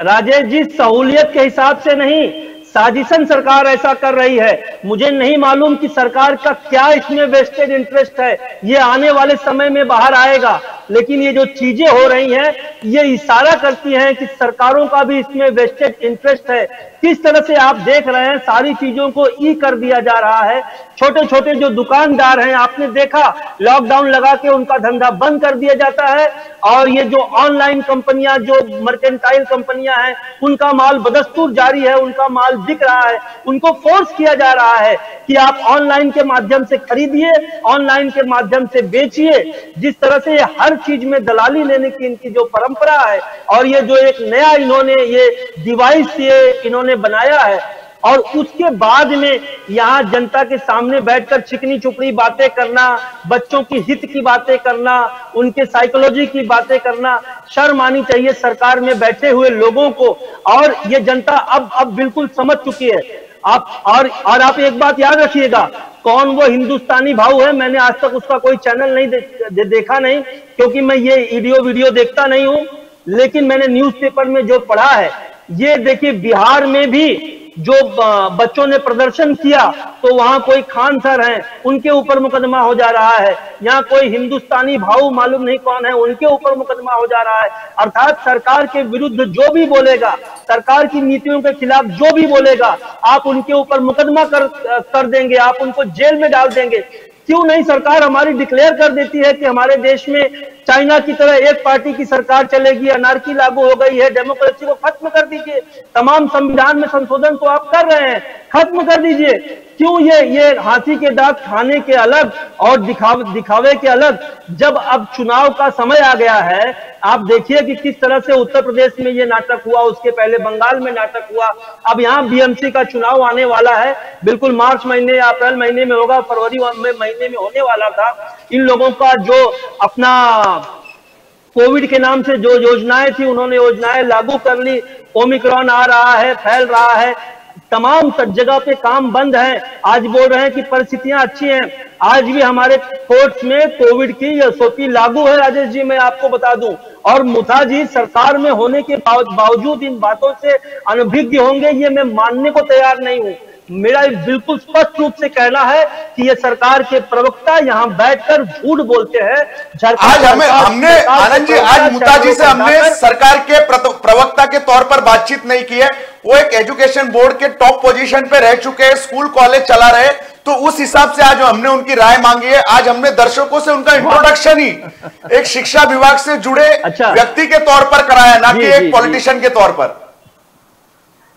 राजेश जी, सहूलियत के हिसाब से नहीं, साजिशन सरकार ऐसा कर रही है। मुझे नहीं मालूम कि सरकार का क्या इसमें वेस्टेड इंटरेस्ट है, ये आने वाले समय में बाहर आएगा। लेकिन ये जो चीजें हो रही हैं ये इशारा करती हैं कि सरकारों का भी इसमें वेस्टेड इंटरेस्ट है। किस तरह से आप देख रहे हैं सारी चीजों को ई कर दिया जा रहा है। छोटे छोटे जो दुकानदार हैं, आपने देखा लॉकडाउन लगा के उनका धंधा बंद कर दिया जाता है, और ये जो ऑनलाइन कंपनियां, जो मर्केंटाइल कंपनियां हैं, उनका माल बदस्तूर जारी है, उनका माल बिक रहा है। उनको फोर्स किया जा रहा है कि आप ऑनलाइन के माध्यम से खरीदिए, ऑनलाइन के माध्यम से बेचिए। जिस तरह से हर चीज में दलाली लेने की इनकी जो परंपरा है, और ये जो एक नया इन्होंने ये डिवाइस इन्होंने बनाया है, और उसके बाद में यहाँ जनता के सामने बैठकर चिकनी चुपड़ी बातें करना, बच्चों की हित की बातें करना, उनके साइकोलॉजी की बातें करना, शर्म आनी चाहिए सरकार में बैठे हुए लोगों को। और ये जनता अब बिल्कुल समझ चुकी है। और आप एक बात याद रखिएगा, कौन वो हिंदुस्तानी भाऊ है, मैंने आज तक उसका कोई चैनल नहीं देखा नहीं, क्योंकि मैं ये वीडियो देखता नहीं हूं, लेकिन मैंने न्यूज़पेपर में जो पढ़ा है, ये देखिए बिहार में भी जो बच्चों ने प्रदर्शन किया तो वहां कोई खान सर हैं, उनके ऊपर मुकदमा हो जा रहा है, यहाँ कोई हिंदुस्तानी भाऊ मालूम नहीं कौन है, उनके ऊपर मुकदमा हो जा रहा है। अर्थात सरकार के विरुद्ध जो भी बोलेगा, सरकार की नीतियों के खिलाफ जो भी बोलेगा, आप उनके ऊपर मुकदमा कर देंगे, आप उनको जेल में डाल देंगे। क्यों नहीं सरकार हमारी डिक्लेयर कर देती है कि हमारे देश में चाइना की तरह एक पार्टी की सरकार चलेगी, अनारकी लागू हो गई है, डेमोक्रेसी को खत्म कर दीजिए। तमाम संविधान में संशोधन तो आप कर रहे हैं, खत्म कर दीजिए। क्यों ये हाथी के दांत खाने के अलग और दिखावे के अलग। जब अब चुनाव का समय आ गया है, आप देखिए कि किस तरह से उत्तर प्रदेश में ये नाटक हुआ, उसके पहले बंगाल में नाटक हुआ, अब यहाँ बीएमसी का चुनाव आने वाला है, बिल्कुल मार्च महीने या अप्रैल महीने में होगा, फरवरी महीने में होने वाला था। इन लोगों का जो अपना कोविड के नाम से जो योजनाएं थी, उन्होंने योजनाएं लागू कर ली। ओमिक्रॉन आ रहा है, फैल रहा है, तमाम जगह पे काम बंद है। आज बोल रहे हैं कि परिस्थितियां अच्छी हैं, आज भी हमारे कोर्ट्स में कोविड की एसओपी लागू है। राजेश जी मैं आपको बता दूं, और मुथा जी सरकार में होने के बावजूद इन बातों से अनभिज्ञ होंगे, ये मैं मानने को तैयार नहीं हूं। मेरा बिल्कुल स्पष्ट रूप से कहना है कि ये सरकार के प्रवक्ता यहाँ बैठकर झूठ बोलते हैं। आज हमने आनंद जी, आज मुता जी से हमने सरकार के प्रवक्ता के तौर पर बातचीत नहीं की है। वो एक एजुकेशन बोर्ड के टॉप पोजीशन पे रह चुके हैं, स्कूल कॉलेज चला रहे, तो उस हिसाब से आज हमने उनकी राय मांगी है। आज हमने दर्शकों से उनका इंट्रोडक्शन ही एक शिक्षा विभाग से जुड़े व्यक्ति के तौर पर कराया, ना कि एक पॉलिटिशियन के तौर पर।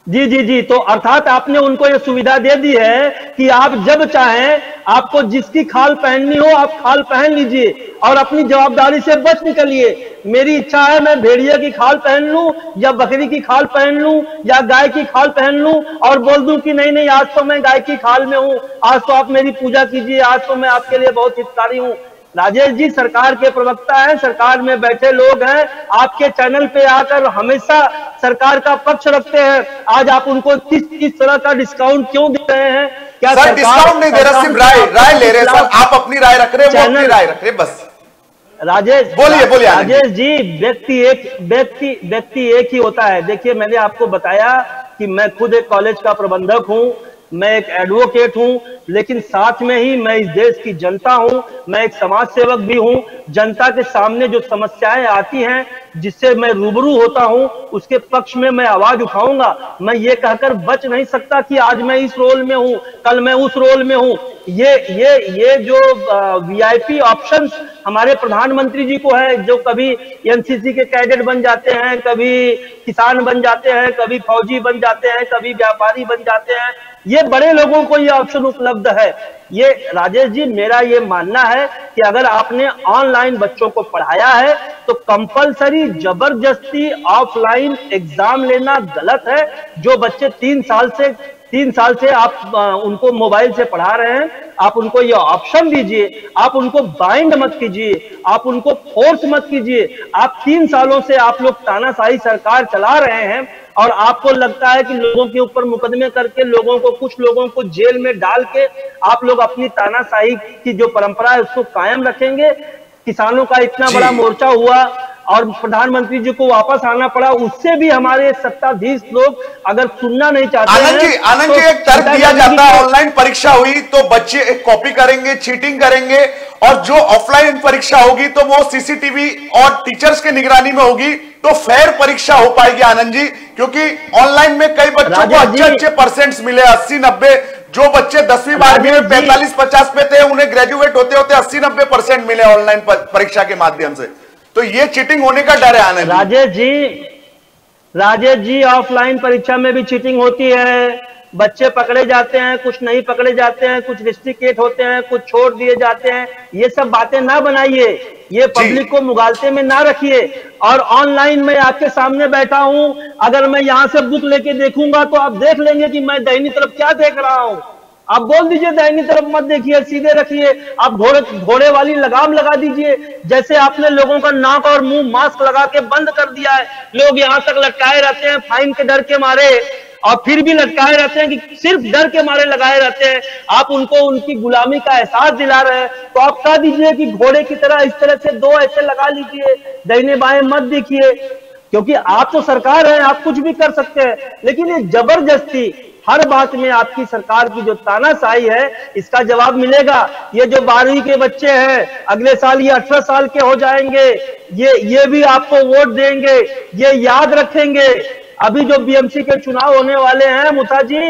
जी जी जी, तो अर्थात आपने उनको ये सुविधा दे दी है कि आप जब चाहें, आपको जिसकी खाल पहननी हो आप खाल पहन लीजिए और अपनी जवाबदारी से बच निकलिए। मेरी इच्छा है मैं भेड़िया की खाल पहन लूं या बकरी की खाल पहन लूं या गाय की खाल पहन लूं और बोल दूं कि नहीं नहीं आज तो मैं गाय की खाल में हूं, आज तो आप मेरी पूजा कीजिए, आज तो मैं आपके लिए बहुत हितकारी हूं। राजेश जी सरकार के प्रवक्ता हैं, सरकार में बैठे लोग हैं, आपके चैनल पे आकर हमेशा सरकार का पक्ष रखते हैं। आज आप उनको किस तरह का डिस्काउंट क्यों दे रहे हैं? क्या सर डिस्काउंट नहीं दे रहा, सिर्फ राय ले रहे हैं सर। आप अपनी राय रख रहे हैं, वो अपनी राय रख रहे हैं बस। राजेश बोलिए राजेश जी, व्यक्ति एक ही होता है। देखिए मैंने आपको बताया कि मैं खुद एक कॉलेज का प्रबंधक हूं, मैं एक एडवोकेट हूं, लेकिन साथ में ही मैं इस देश की जनता हूं, मैं एक समाज सेवक भी हूं। जनता के सामने जो समस्याएं आती हैं, जिससे मैं रूबरू होता हूं, उसके पक्ष में मैं आवाज उठाऊंगा। मैं ये कहकर बच नहीं सकता कि आज मैं इस रोल में हूं, कल मैं उस रोल में हूं। ये जो वीआईपी ऑप्शंस हमारे प्रधानमंत्री जी को है, जो कभी एनसीसी के कैडेट बन जाते हैं, कभी किसान बन जाते हैं, कभी फौजी बन जाते हैं, कभी व्यापारी बन जाते हैं, ये बड़े लोगों को ये ऑप्शन उपलब्ध है। ये राजेश जी मेरा ये मानना है कि अगर आपने ऑनलाइन बच्चों को पढ़ाया है तो कंपलसरी जबरदस्ती ऑफलाइन एग्जाम लेना गलत है। जो बच्चे 3 साल से आप उनको मोबाइल से पढ़ा रहे हैं, आप उनको ये ऑप्शन दीजिए, आप उनको बाइंड मत कीजिए, आप उनको फोर्स मत कीजिए। आप 3 सालों से आप लोग तानाशाही सरकार चला रहे हैं और आपको लगता है कि लोगों के ऊपर मुकदमे करके कुछ लोगों को जेल में डाल के आप लोग अपनी तानाशाही की जो परंपरा है उसको कायम रखेंगे। किसानों का इतना बड़ा मोर्चा हुआ और प्रधानमंत्री जी को वापस आना पड़ा, उससे भी हमारे सत्ताधीश लोग अगर सुनना नहीं चाहते आनंद जी एक तर्क दिया जाता है, ऑनलाइन परीक्षा हुई तो बच्चे एक कॉपी करेंगे, चीटिंग करेंगे, और जो ऑफलाइन परीक्षा होगी तो वो सीसीटीवी और टीचर्स के निगरानी में होगी, तो फेयर परीक्षा हो पाएगी आनंद जी। क्योंकि ऑनलाइन में कई बच्चों को अच्छे परसेंट्स मिले, 80-90। जो बच्चे 10वीं 12वीं में 45-50 पे थे, उन्हें ग्रेजुएट होते होते 80-90% मिले ऑनलाइन परीक्षा के माध्यम से। तो ये चीटिंग होने का डर है आनंद। राजेश जी ऑफलाइन परीक्षा में भी चीटिंग होती है, बच्चे पकड़े जाते हैं, कुछ नहीं पकड़े जाते हैं, कुछ रिस्ट्रिकेट होते हैं, कुछ छोड़ दिए जाते हैं। ये सब बातें ना बनाइए, ये पब्लिक को मुगालते में ना रखिए। और ऑनलाइन में आपके सामने बैठा हूं, अगर मैं यहां से बुक लेके देखूंगा तो आप देख लेंगे कि मैं दाहिनी तरफ क्या देख रहा हूं। आप बोल दीजिए दाहिनी तरफ मत देखिए, सीधे रखिए। आप घोड़े वाली लगाम लगा दीजिए, जैसे आपने लोगों का नाक और मुंह मास्क लगा के बंद कर दिया है। लोग यहां तक लटकाए रहते हैं फाइन के डर के मारे, और फिर भी लटकाए रहते हैं कि सिर्फ डर के मारे लगाए रहते हैं। आप उनको उनकी गुलामी का एहसास दिला रहे हैं, तो आप कह दीजिए कि घोड़े की तरह इस तरह से 2 ऐसे लगा लीजिए, दाहिने बाएं मत देखिए। क्योंकि आप तो सरकार है, आप कुछ भी कर सकते हैं, लेकिन ये जबरदस्ती हर बात में आपकी सरकार की जो तानाशाही है इसका जवाब मिलेगा। ये जो 12वीं के बच्चे हैं अगले साल ये 18 साल के हो जाएंगे, ये भी आपको वोट देंगे, ये याद रखेंगे। अभी जो बीएमसी के चुनाव होने वाले हैं मुथा जी,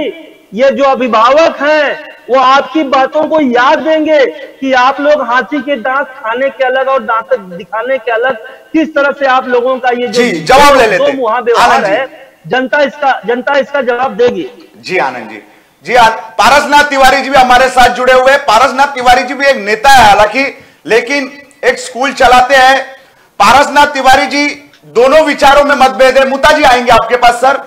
ये जो अभिभावक हैं वो आपकी बातों को याद देंगे कि आप लोग हाथी के दांत खाने के अलग और दांत दिखाने के अलग, किस तरह से आप लोगों का ये जो जवाब ले लेते मुहा व्यवहार है, जनता इसका जवाब देगी। जी आनंद जी, जी पारसनाथ तिवारी जी भी हमारे साथ जुड़े हुए हैं। पारसनाथ तिवारी जी भी एक नेता है हालांकि, लेकिन एक स्कूल चलाते हैं। पारसनाथ तिवारी जी, दोनों विचारों में मतभेद है। मुता जी आएंगे आपके पास सर,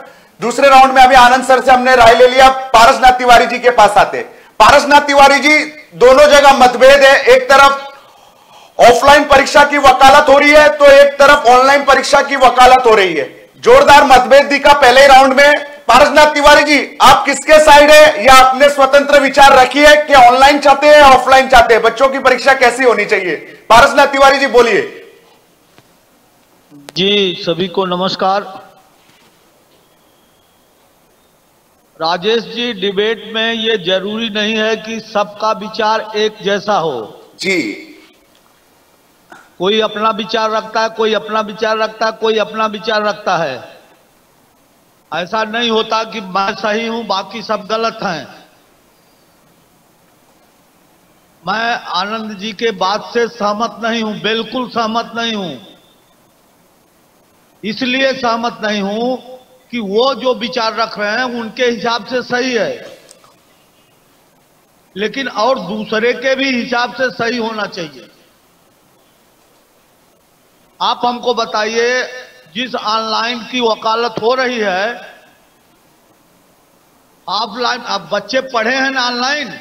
दूसरे राउंड में अभी आनंद सर से हमने राय ले लिया, पारसनाथ तिवारी जी के पास आते। पारसनाथ तिवारी जी, दोनों जगह मतभेद है। एक तरफ ऑफलाइन परीक्षा की वकालत हो रही है तो एक तरफ ऑनलाइन परीक्षा की वकालत हो रही है। जोरदार मतभेद दिखा पहले ही राउंड में। पारसनाथ तिवारी जी, आप किसके साइड है, या आपने स्वतंत्र विचार रखी है कि ऑनलाइन चाहते हैं ऑफलाइन चाहते हैं, बच्चों की परीक्षा कैसी होनी चाहिए? पारसनाथ तिवारी जी बोलिए। जी सभी को नमस्कार। राजेश जी, डिबेट में ये जरूरी नहीं है कि सबका विचार एक जैसा हो। जी, कोई अपना विचार रखता है, कोई अपना विचार रखता है, कोई अपना विचार रखता है। ऐसा नहीं होता कि मैं सही हूं बाकी सब गलत हैं। मैं आनंद जी के बात से सहमत नहीं हूं, बिल्कुल सहमत नहीं हूं। इसलिए सहमत नहीं हूं कि वो जो विचार रख रहे हैं उनके हिसाब से सही है, लेकिन और दूसरे के भी हिसाब से सही होना चाहिए। आप हमको बताइए, जिस ऑनलाइन की वकालत हो रही है, ऑफलाइन अब बच्चे पढ़े हैं ना ऑनलाइन,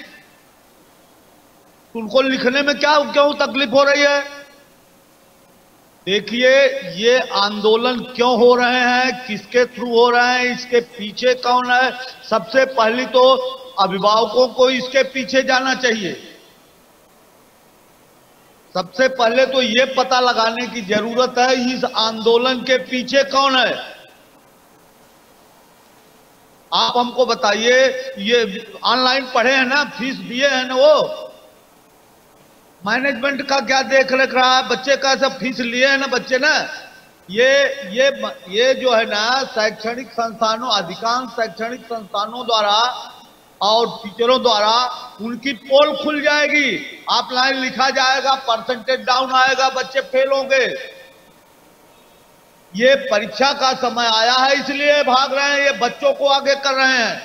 उनको लिखने में क्यों तकलीफ हो रही है? देखिए, ये आंदोलन क्यों हो रहे हैं, किसके थ्रू हो रहे हैं, इसके पीछे कौन है? सबसे पहले तो अभिभावकों को इसके पीछे जाना चाहिए। सबसे पहले तो ये पता लगाने की जरूरत है इस आंदोलन के पीछे कौन है। आप हमको बताइए, ये ऑनलाइन पढ़े हैं ना, फीस दिए हैं ना, वो मैनेजमेंट का क्या देख रेख रहा है? बच्चे का सब फीस लिए है ना बच्चे ना। ये जो है ना, शैक्षणिक संस्थानों, अधिकांश शैक्षणिक संस्थानों द्वारा और टीचरों द्वारा उनकी पोल खुल जाएगी, ऑफलाइन लिखा जाएगा, परसेंटेज डाउन आएगा, बच्चे फेल होंगे। ये परीक्षा का समय आया है इसलिए भाग रहे हैं, ये बच्चों को आगे कर रहे हैं।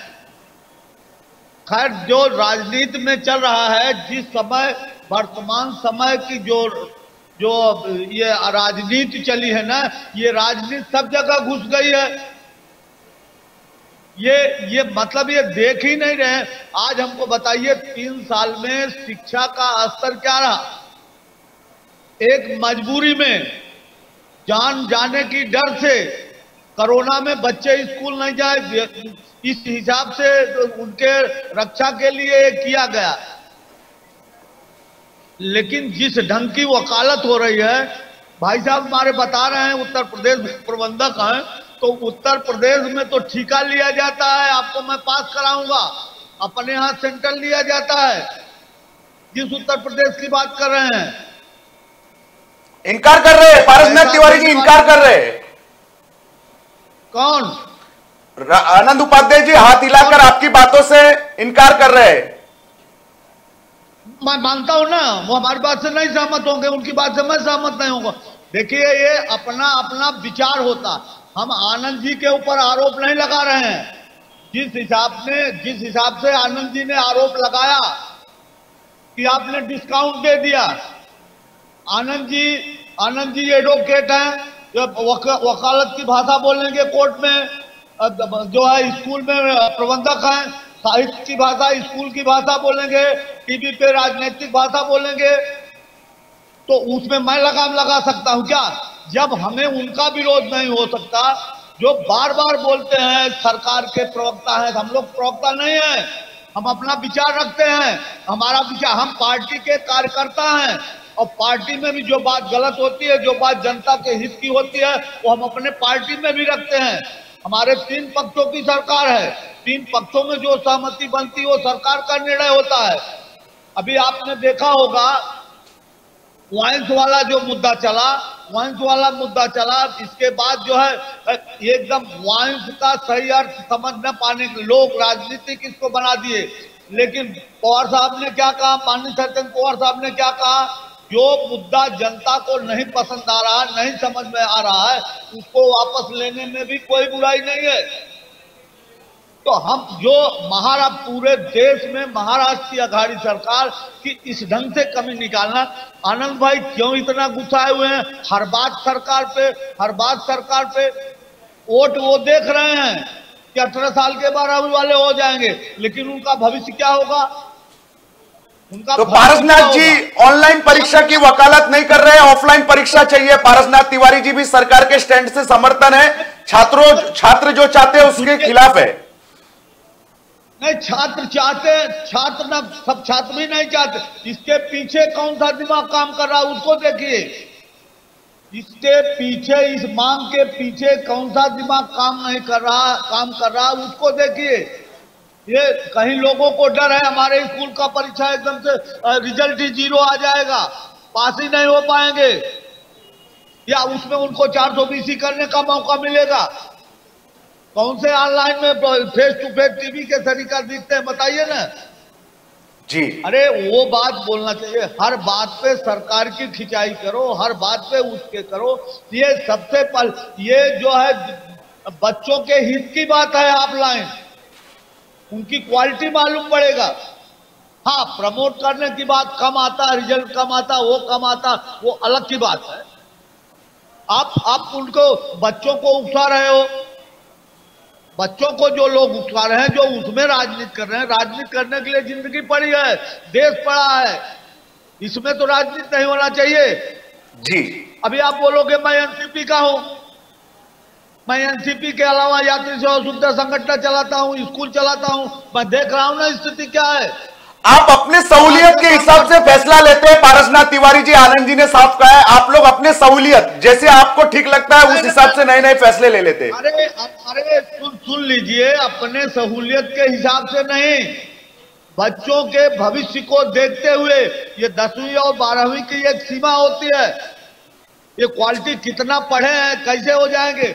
खैर, जो राजनीति में चल रहा है, जिस समय वर्तमान समय की जो ये राजनीति चली है ना, ये राजनीति सब जगह घुस गई है। ये मतलब ये देख ही नहीं रहे। आज हमको बताइए, 3 साल में शिक्षा का स्तर क्या रहा? एक मजबूरी में, जान जाने की डर से, कोरोना में बच्चे स्कूल नहीं जाए, इस हिसाब से उनके रक्षा के लिए किया गया। लेकिन जिस ढंग की वकालत हो रही है, भाई साहब हमारे बता रहे हैं, उत्तर प्रदेश प्रबंधक हैं, तो उत्तर प्रदेश में तो ठेका लिया जाता है, आपको मैं पास कराऊंगा, अपने यहां सेंटर लिया जाता है। जिस उत्तर प्रदेश की बात कर रहे हैं, इनकार कर रहे हैं पारसनाथ तिवारी जी, इनकार कर रहे हैं। कौन? आनंद उपाध्याय जी हाथ हिलाकर आपकी बातों से इनकार कर रहे हैं। मैं मानता हूं ना, वो हमारी बात से नहीं सहमत होंगे, उनकी बात से मैं सहमत नहीं होगा। देखिए, ये अपना अपना विचार होता। हम आनंद जी के ऊपर आरोप नहीं लगा रहे हैं। जिस हिसाब से आनंद जी ने आरोप लगाया कि आपने डिस्काउंट दे दिया, आनंद जी एडवोकेट हैं, जो वकालत की भाषा बोलेंगे कोर्ट में, जो है स्कूल में प्रबंधक हैं, साहित्य की भाषा, स्कूल की भाषा बोलेंगे, टीवी पे राजनीतिक भाषा बोलेंगे, तो उसमें मैं लगाम लगा सकता हूं क्या? जब हमें उनका विरोध नहीं हो सकता, जो बार बार बोलते हैं सरकार के प्रवक्ता हैं, हम लोग प्रवक्ता नहीं हैं, हम अपना विचार रखते हैं। हमारा विचार, हम पार्टी के कार्यकर्ता हैं, और पार्टी में भी जो बात गलत होती है, जो बात जनता के हित की होती है, वो हम अपने पार्टी में भी रखते हैं। हमारे 3 पक्षों की सरकार है, 3 पक्षों में जो सहमति बनती है वो सरकार का निर्णय होता है। अभी आपने देखा होगा वाइंस वाला जो मुद्दा चला, वाइंस वाला मुद्दा चला, इसके बाद जो है एकदम वाइंस का सही अर्थ समझ न पाने के लोग राजनीतिक इसको बना दिए। लेकिन पवार साहब ने क्या कहा, माननीय सत्येंद्र पवार साहब ने क्या कहा, जो मुद्दा जनता को नहीं पसंद आ रहा, नहीं समझ में आ रहा है, उसको वापस लेने में भी कोई बुराई नहीं है। तो हम जो पूरे देश में महाराष्ट्र की अघाड़ी सरकार की इस ढंग से कमी निकालना, आनंद भाई क्यों इतना गुस्साए हुए हैं हर बात सरकार पे वोट वो देख रहे हैं कि 18 साल के 12वीं वाले हो जाएंगे, लेकिन उनका भविष्य क्या होगा? तो पारसनाथ जी ऑनलाइन परीक्षा की वकालत नहीं कर रहे, ऑफलाइन परीक्षा चाहिए। पारसनाथ तिवारी जी भी सरकार के स्टैंड से समर्थन है, छात्र जो चाहते हैं उसके खिलाफ है। नहीं, छात्र चाहते, छात्र ना, सब छात्र भी नहीं चाहते। इसके पीछे कौन सा दिमाग काम कर रहा है उसको देखिए, इसके पीछे, इस मांग के पीछे कौन सा दिमाग काम कर रहा उसको देखिए। ये कहीं लोगों को डर है हमारे स्कूल का परीक्षा एकदम से रिजल्ट ही 0 आ जाएगा, पास ही नहीं हो पाएंगे, या उसमें उनको 420 करने का मौका मिलेगा। कौन से ऑनलाइन में फेस टू फेस टीवी के तरीका दिखते हैं बताइए ना जी। अरे वो बात बोलना चाहिए, हर बात पे सरकार की खिंचाई करो, हर बात पे उसके करो। ये सबसे पहले ये जो है बच्चों के हित की बात है, ऑफलाइन उनकी क्वालिटी मालूम पड़ेगा। हाँ, प्रमोट करने की बात, कम आता रिजल्ट कम आता, वो कम आता, वो अलग की बात है। आप उनको बच्चों को उकसा रहे हो, बच्चों को जो लोग उठा रहे हैं, जो उसमें राजनीति कर रहे हैं, राजनीति करने के लिए जिंदगी पड़ी है, देश पड़ा है, इसमें तो राजनीति नहीं होना चाहिए जी। अभी आप बोलोगे मैं एनसीपी का हूं, मैं एनसीपी के अलावा यात्री सेवा सुविधा संगठन चलाता हूं, स्कूल चलाता हूं, मैं देख रहा हूं ना स्थिति क्या है। आप अपने सहूलियत के हिसाब से फैसला लेते हैं पारसनाथ तिवारी जी, आनंद जी ने साफ कहा है, आप लोग अपने सहूलियत जैसे आपको ठीक लगता है उस हिसाब से नए नए फैसले ले लेते हैं। अरे सुन लीजिए, अपने सहूलियत के हिसाब से नहीं, बच्चों के भविष्य को देखते हुए। ये 10वीं और 12वीं की एक सीमा होती है, ये क्वालिटी कितना पढ़े हैं, कैसे हो जाएंगे।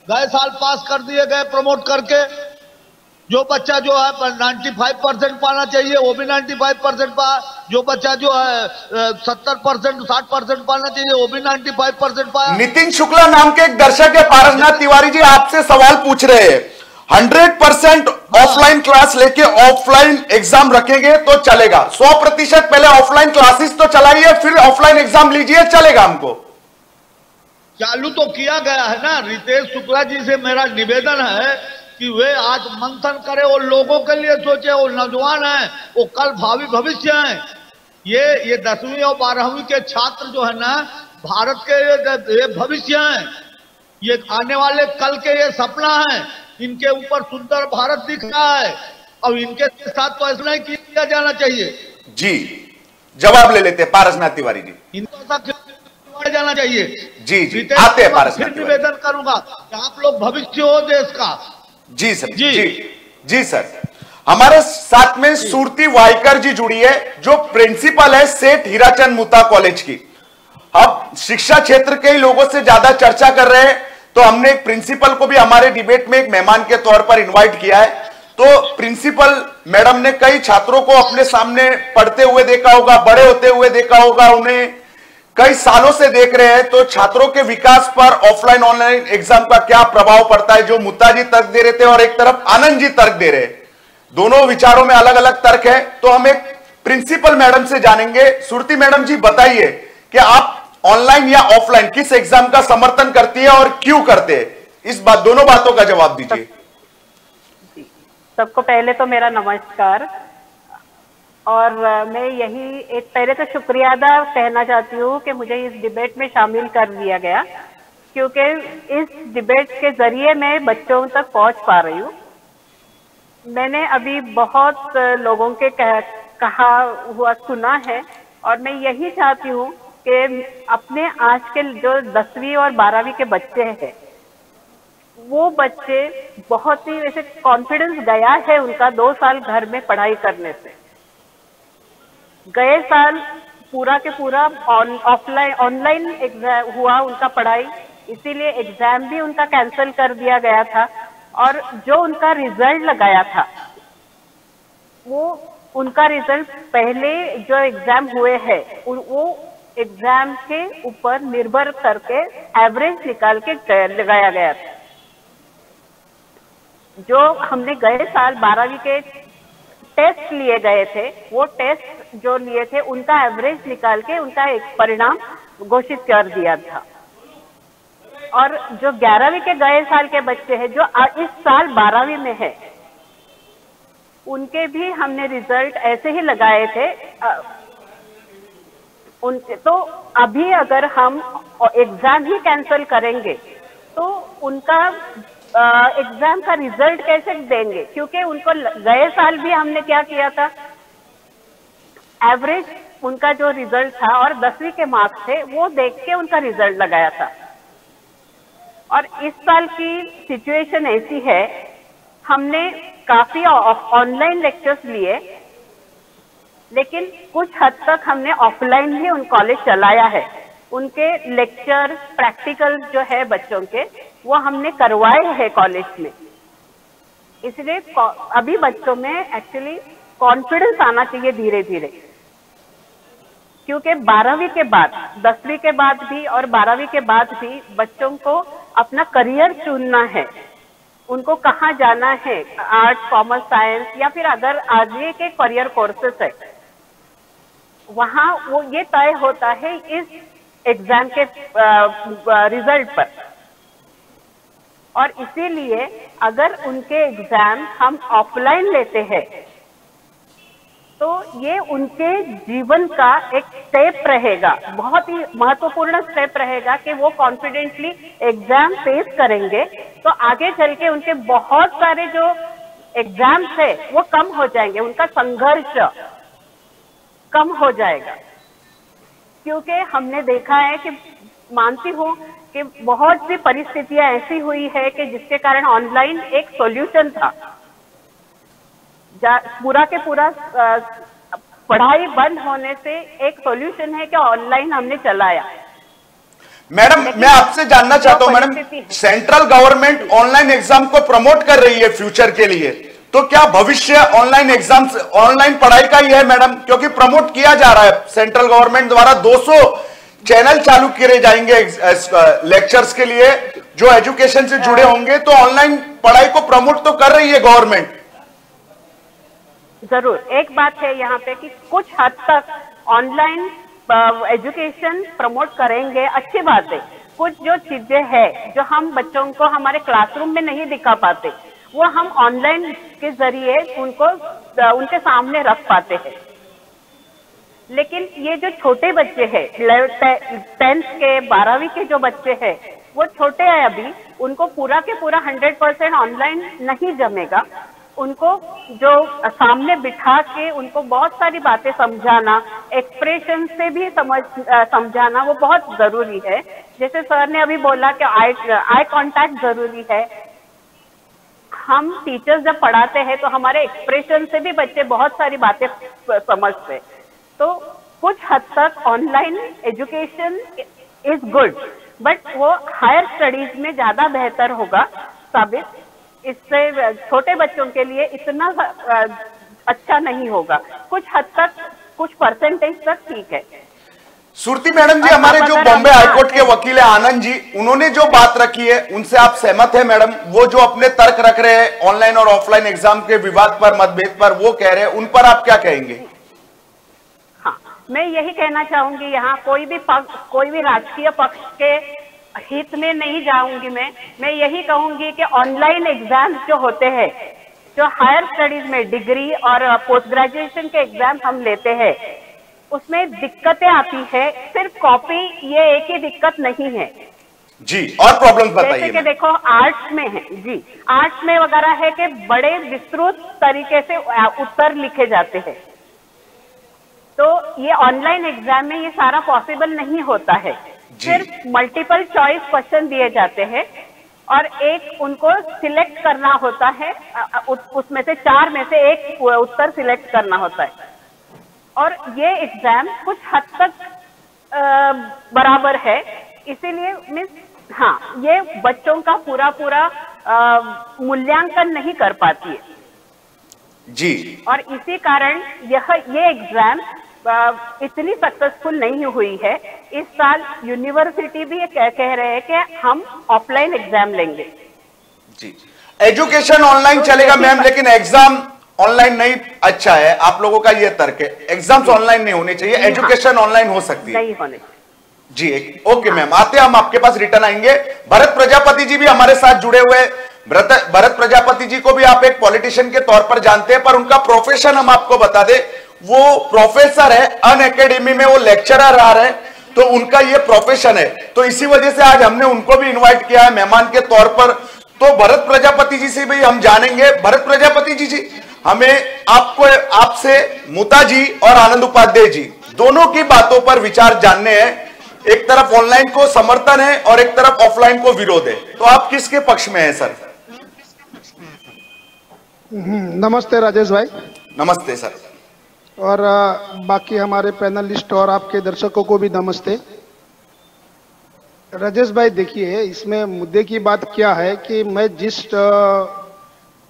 गए साल पास कर दिए गए प्रमोट करके, जो बच्चा जो है 95% पाना चाहिए वो भी 95% पा, जो बच्चा जो है 70% 60% पाना चाहिए वो भी 95% पाया। नितिन शुक्ला नाम के एक दर्शक है पारसनाथ तिवारी जी, आपसे सवाल पूछ रहे हैं, 100% ऑफलाइन क्लास लेके ऑफलाइन एग्जाम रखेंगे तो चलेगा? 100% पहले ऑफलाइन क्लासेस तो चलाइए, फिर ऑफलाइन एग्जाम लीजिए, चलेगा हमको? चालू तो किया गया है ना। रितेश शुक्ला जी से मेरा निवेदन है कि वे आज मंथन करे, वो लोगों के लिए सोचे, वो नौजवान हैं, वो कल भावी भविष्य हैं। ये 10वीं और 12वीं के छात्र जो है ना, भारत के ये भविष्य हैं, ये आने वाले कल के ये सपना है, इनके ऊपर सुंदर भारत दिख रहा है, और इनके साथ तो ऐसा नहीं किया जाना चाहिए। जी, जवाब ले लेते हैं पारसनाथ तिवारी जी। इनको साथ जाना चाहिए। जी आते हैं पारसनाथ तिवारी। निवेदन करूंगा कि आप लोग भविष्य हो देश का। जी सर, जी सर। हमारे साथ में सुरती वाइकर जी जुड़ी है, जो प्रिंसिपल है सेठ हीराचंद मुता कॉलेज की। अब शिक्षा क्षेत्र के ही लोगों से ज्यादा चर्चा कर रहे हैं, तो हमने एक प्रिंसिपल को भी हमारे डिबेट में एक मेहमान के तौर पर इनवाइट किया है। तो प्रिंसिपल मैडम ने कई छात्रों को अपने सामने पढ़ते हुए देखा होगा, बड़े होते हुए देखा होगा, उन्हें कई सालों से देख रहे हैं। तो छात्रों के विकास पर ऑफलाइन ऑनलाइन एग्जाम का क्या प्रभाव पड़ता है, जो मुत्ता जी तर्क दे रहे थे और एक तरफ आनंद जी तर्क दे रहे, दोनों विचारों में अलग अलग तर्क है। तो हम एक प्रिंसिपल मैडम से जानेंगे। सुरती मैडम जी बताइए कि आप ऑनलाइन या ऑफलाइन किस एग्जाम का समर्थन करती है और क्यों करते हैं, इस दोनों बातों का जवाब दीजिए। सबको पहले तो मेरा नमस्कार, और मैं यही एक पहले तो शुक्रिया अदा कहना चाहती हूँ कि मुझे इस डिबेट में शामिल कर दिया गया, क्योंकि इस डिबेट के जरिए मैं बच्चों तक पहुँच पा रही हूँ। मैंने अभी बहुत लोगों के कहा हुआ सुना है, और मैं यही चाहती हूँ कि अपने आज के जो 10वीं और 12वीं के बच्चे हैं वो बच्चे बहुत ही वैसे कॉन्फिडेंस गया है उनका 2 साल घर में पढ़ाई करने से। गए साल पूरा के पूरा ऑनलाइन एग्जाम हुआ उनका पढ़ाई, इसीलिए एग्जाम भी उनका कैंसिल कर दिया गया था। और जो उनका रिजल्ट लगाया था वो उनका रिजल्ट पहले जो एग्जाम हुए हैं वो एग्जाम के ऊपर निर्भर करके एवरेज निकाल के लगाया गया था। जो हमने गए साल 12वीं के टेस्ट लिए गए थे, वो टेस्ट जो लिए थे उनका एवरेज निकाल के उनका एक परिणाम घोषित कर दिया था। और जो 11वीं के गए साल के बच्चे हैं जो इस साल 12वीं में है, उनके भी हमने रिजल्ट ऐसे ही लगाए थे। उनके तो अभी अगर हम एग्जाम ही कैंसिल करेंगे तो उनका एग्जाम का रिजल्ट कैसे देंगे, क्योंकि उनको गए साल भी हमने क्या किया था, एवरेज उनका जो रिजल्ट था और 10वीं के मार्क्स थे वो देख के उनका रिजल्ट लगाया था। और इस साल की सिचुएशन ऐसी है, हमने काफी ऑनलाइन लेक्चर्स लिए, लेकिन कुछ हद तक हमने ऑफलाइन भी उन कॉलेज चलाया है। उनके लेक्चर प्रैक्टिकल जो है बच्चों के वो हमने करवाए हैं कॉलेज में। इसलिए अभी बच्चों में एक्चुअली कॉन्फिडेंस आना चाहिए धीरे धीरे, क्योंकि 12वीं के बाद 10वीं के बाद भी और 12वीं के बाद भी बच्चों को अपना करियर चुनना है। उनको कहाँ जाना है, आर्ट कॉमर्स साइंस या फिर अगर आगे के करियर कोर्सेस है, वहाँ वो ये तय होता है इस एग्जाम के रिजल्ट पर। और इसीलिए अगर उनके एग्जाम हम ऑफलाइन लेते हैं तो ये उनके जीवन का एक स्टेप रहेगा, बहुत ही महत्वपूर्ण स्टेप रहेगा कि वो कॉन्फिडेंटली एग्जाम फेस करेंगे। तो आगे चल के उनके बहुत सारे जो एग्जाम्स है वो कम हो जाएंगे, उनका संघर्ष कम हो जाएगा। क्योंकि हमने देखा है कि मानती हूँ कि बहुत सी परिस्थितियां ऐसी हुई है कि जिसके कारण ऑनलाइन एक सॉल्यूशन था। पूरा के पूरा पढ़ाई बंद होने से एक सॉल्यूशन है कि ऑनलाइन हमने चलाया। मैडम मैं आपसे जानना चाहता हूं madam, central government online exam को प्रमोट कर रही है फ्यूचर के लिए, तो क्या भविष्य ऑनलाइन एग्जाम ऑनलाइन पढ़ाई का ही है मैडम? क्योंकि प्रमोट किया जा रहा है सेंट्रल गवर्नमेंट द्वारा, 200 चैनल चालू किए जाएंगे लेक्चर्स के लिए जो एजुकेशन से जुड़े होंगे, तो ऑनलाइन पढ़ाई को प्रमोट तो कर रही है गवर्नमेंट। जरूर, एक बात है यहाँ पे कि कुछ हद तक ऑनलाइन एजुकेशन प्रमोट करेंगे, अच्छी बात है। कुछ जो चीजें हैं जो हम बच्चों को हमारे क्लासरूम में नहीं दिखा पाते, वो हम ऑनलाइन के जरिए उनको उनके सामने रख पाते हैं। लेकिन ये जो छोटे बच्चे हैं 10th के 12वीं के जो बच्चे हैं वो छोटे हैं अभी, उनको पूरा के पूरा 100% ऑनलाइन नहीं जमेगा। उनको जो सामने बिठा के उनको बहुत सारी बातें समझाना, एक्सप्रेशन से भी समझाना वो बहुत जरूरी है। जैसे सर ने अभी बोला कि आई कांटेक्ट जरूरी है। हम टीचर्स जब पढ़ाते हैं तो हमारे एक्सप्रेशन से भी बच्चे बहुत सारी बातें समझते। तो कुछ हद तक online education is good, but वो हायर स्टडीज में ज्यादा बेहतर होगा साबित। इससे छोटे बच्चों के लिए इतना अच्छा नहीं होगा, कुछ हद तक, कुछ परसेंटेज तक ठीक है। सुरती मैडम जी, हमारे जो बॉम्बे हाईकोर्ट के वकील है आनंद जी, उन्होंने जो बात रखी है उनसे आप सहमत है मैडम? वो जो अपने तर्क रख रहे हैं ऑनलाइन और ऑफलाइन एग्जाम के विवाद पर, मतभेद पर, वो कह रहे हैं, उन पर आप क्या कहेंगे? हाँ, मैं यही कहना चाहूंगी, यहाँ कोई भी राजकीय पक्ष के हित में नहीं जाऊंगी। मैं यही कहूंगी कि ऑनलाइन एग्जाम जो होते हैं, जो हायर स्टडीज में डिग्री और पोस्ट ग्रेजुएशन के एग्जाम हम लेते हैं, उसमें दिक्कतें आती है। सिर्फ कॉपी ये एक ही दिक्कत नहीं है जी, और प्रॉब्लम बताइए। जैसे कि देखो आर्ट्स में है जी, आर्ट्स में वगैरह है कि बड़े विस्तृत तरीके से उत्तर लिखे जाते हैं। तो ये ऑनलाइन एग्जाम में ये सारा पॉसिबल नहीं होता है। सिर्फ मल्टीपल चॉइस क्वेश्चन दिए जाते हैं और एक उनको सिलेक्ट करना होता है, उसमें से 4 में से एक उत्तर सिलेक्ट करना होता है। और ये एग्जाम कुछ हद तक बराबर है, इसीलिए मिस हाँ, ये बच्चों का पूरा मूल्यांकन नहीं कर पाती है जी। और इसी कारण ये एग्जाम इतनी सक्सेसफुल नहीं हुई है। इस साल यूनिवर्सिटी भी कह रहे हैं कि हम ऑफलाइन एग्जाम लेंगे जी। एजुकेशन ऑनलाइन चलेगा मैम, लेकिन एग्जाम ऑनलाइन नहीं अच्छा है, आप लोगों का ये तर्क है। एग्जाम्स ऑनलाइन नहीं होने चाहिए, एजुकेशन ऑनलाइन हो सकती है, नहीं होने जी। ओके मैम, आते हम आपके पास रिटर्न आएंगे। भरत प्रजापति जी भी हमारे साथ जुड़े हुए। भरत प्रजापति जी को भी आप एक पॉलिटिशियन के तौर पर जानते हैं, पर उनका प्रोफेशन हम आपको बता दें, वो प्रोफेसर है, अन एकेडमी में वो लेक्चरर रह रहे हैं, तो उनका ये प्रोफेशन है। तो इसी वजह से आज हमने उनको भी इन्वाइट किया है मेहमान के तौर पर। तो भरत प्रजापति जी से भी हम जानेंगे। भरत प्रजापति जी, हमें आपसे मुता जी और आनंद उपाध्याय जी दोनों की बातों पर विचार जानने हैं। एक तरफ ऑनलाइन को समर्थन है और एक तरफ ऑफलाइन को विरोध है, तो आप किसके पक्ष में हैं सर? नमस्ते राजेश भाई। नमस्ते सर। और बाकी हमारे पैनलिस्ट और आपके दर्शकों को भी नमस्ते। राजेश भाई देखिए, इसमें मुद्दे की बात क्या है कि मैं जिस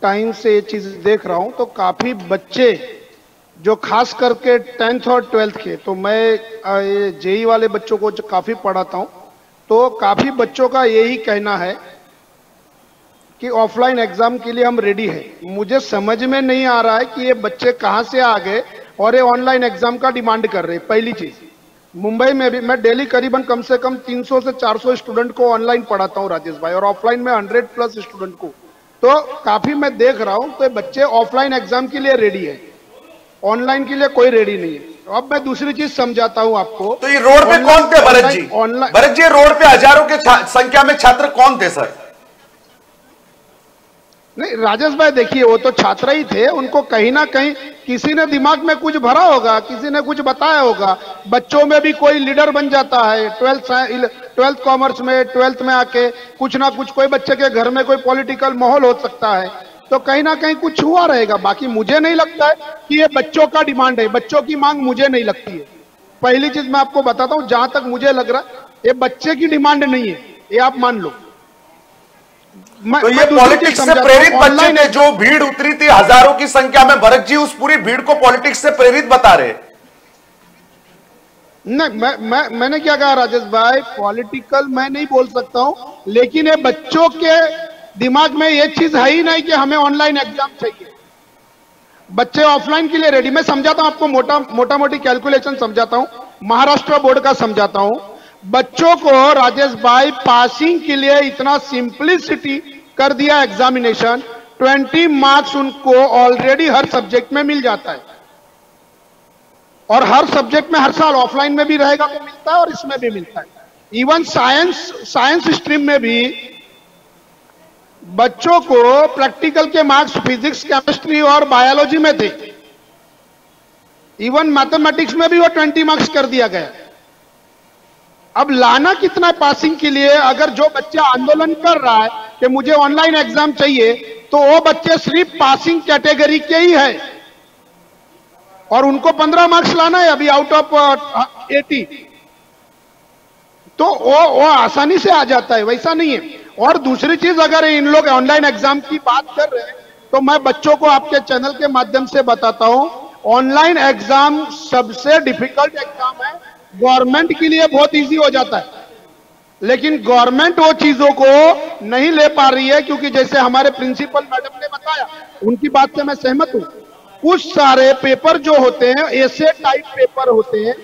टाइम से ये चीज देख रहा हूं, तो काफी बच्चे जो खास करके 10th और 12th के, तो मैं जेई वाले बच्चों को काफी पढ़ाता हूं, तो काफी बच्चों का यही कहना है कि ऑफलाइन एग्जाम के लिए हम रेडी हैं। मुझे समझ में नहीं आ रहा है कि ये बच्चे कहां से आ गए और ये ऑनलाइन एग्जाम का डिमांड कर रहे हैं। पहली चीज, मुंबई में भी मैं डेली करीबन कम से कम 300 से 400 स्टूडेंट को ऑनलाइन पढ़ाता हूं राजेश भाई, और ऑफलाइन में 100+ स्टूडेंट को। तो काफी मैं देख रहा हूं तो बच्चे ऑफलाइन एग्जाम के लिए रेडी है, ऑनलाइन के लिए कोई रेडी नहीं है। अब मैं दूसरी चीज समझाता हूं आपको। तो ये रोड पे कौन थे भरत जी? भरत जी, रोड पे हजारों के संख्या में छात्र कौन थे सर? नहीं राजेश भाई देखिए, वो तो छात्र ही थे, उनको कहीं ना कहीं किसी ने दिमाग में कुछ भरा होगा, किसी ने कुछ बताया होगा। बच्चों में भी कोई लीडर बन जाता है 12th कॉमर्स में, 12th में आके कुछ ना कुछ, कोई बच्चे के घर में कोई पॉलिटिकल माहौल हो सकता है, तो कहीं ना कहीं कुछ हुआ रहेगा। बाकी मुझे नहीं लगता है कि ये बच्चों का डिमांड है, बच्चों की मांग मुझे नहीं लगती है। पहली चीज मैं आपको बताता हूं, जहां तक मुझे लग रहा है ये बच्चे की डिमांड नहीं है, ये आप मान लो। तो ये पॉलिटिक्स से प्रेरित बच्चे ने जो भीड़ उतरी थी हजारों की संख्या में, भरत जी उस पूरी भीड़ को पॉलिटिक्स से प्रेरित बता रहे? नहीं, मैंने क्या कहा राजेश भाई, पॉलिटिकल मैं नहीं बोल सकता हूं, लेकिन ये बच्चों के दिमाग में ये चीज है ही नहीं कि हमें ऑनलाइन एग्जाम चाहिए। बच्चे ऑफलाइन के लिए रेडी। मैं समझाता हूं आपको, मोटा मोटी कैलकुलेशन समझाता हूं, महाराष्ट्र बोर्ड का समझाता हूं। बच्चों को राजेश भाई पासिंग के लिए इतना सिंपलिसिटी कर दिया एग्जामिनेशन, 20 मार्क्स उनको ऑलरेडी हर सब्जेक्ट में मिल जाता है, और हर सब्जेक्ट में हर साल ऑफलाइन में भी रहेगा तो मिलता है और इसमें भी मिलता है। इवन साइंस स्ट्रीम में भी बच्चों को प्रैक्टिकल के मार्क्स फिजिक्स, केमिस्ट्री और बायोलॉजी में थे। इवन मैथमेटिक्स में भी वो 20 मार्क्स कर दिया गया। अब लाना कितना पासिंग के लिए? अगर जो बच्चा आंदोलन कर रहा है कि मुझे ऑनलाइन एग्जाम चाहिए, तो वो बच्चे सिर्फ पासिंग कैटेगरी के ही है, और उनको 15 मार्क्स लाना है अभी आउट ऑफ 80, तो वो आसानी से आ जाता है, वैसा नहीं है। और दूसरी चीज, अगर इन लोग ऑनलाइन एग्जाम की बात कर रहे हैं, तो मैं बच्चों को आपके चैनल के माध्यम से बताता हूं, ऑनलाइन एग्जाम सबसे डिफिकल्ट एग्जाम है। गवर्नमेंट के लिए बहुत इजी हो जाता है, लेकिन गवर्नमेंट वो चीजों को नहीं ले पा रही है, क्योंकि जैसे हमारे प्रिंसिपल मैडम ने बताया, उनकी बात से मैं सहमत हूं। कुछ सारे पेपर जो होते हैं ऐसे टाइप पेपर होते हैं,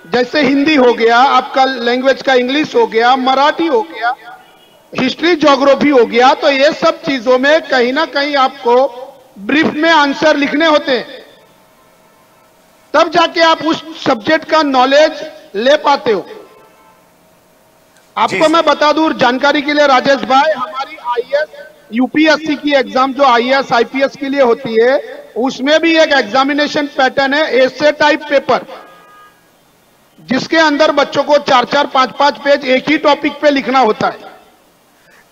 जैसे हिंदी हो गया, आपका लैंग्वेज का इंग्लिश हो गया, मराठी हो गया, हिस्ट्री ज्योग्राफी हो गया, तो ये सब चीजों में कहीं ना कहीं आपको ब्रीफ में आंसर लिखने होते हैं, तब जाके आप उस सब्जेक्ट का नॉलेज ले पाते हो। आपको मैं बता दूं जानकारी के लिए राजेश भाई, हमारी आईएएस यूपीएससी की एग्जाम जो आईएएस आईपीएस के लिए होती है, उसमें भी एक एग्जामिनेशन पैटर्न है ऐसे टाइप पेपर, जिसके अंदर बच्चों को 4-4, 5-5 पेज एक ही टॉपिक पे लिखना होता है।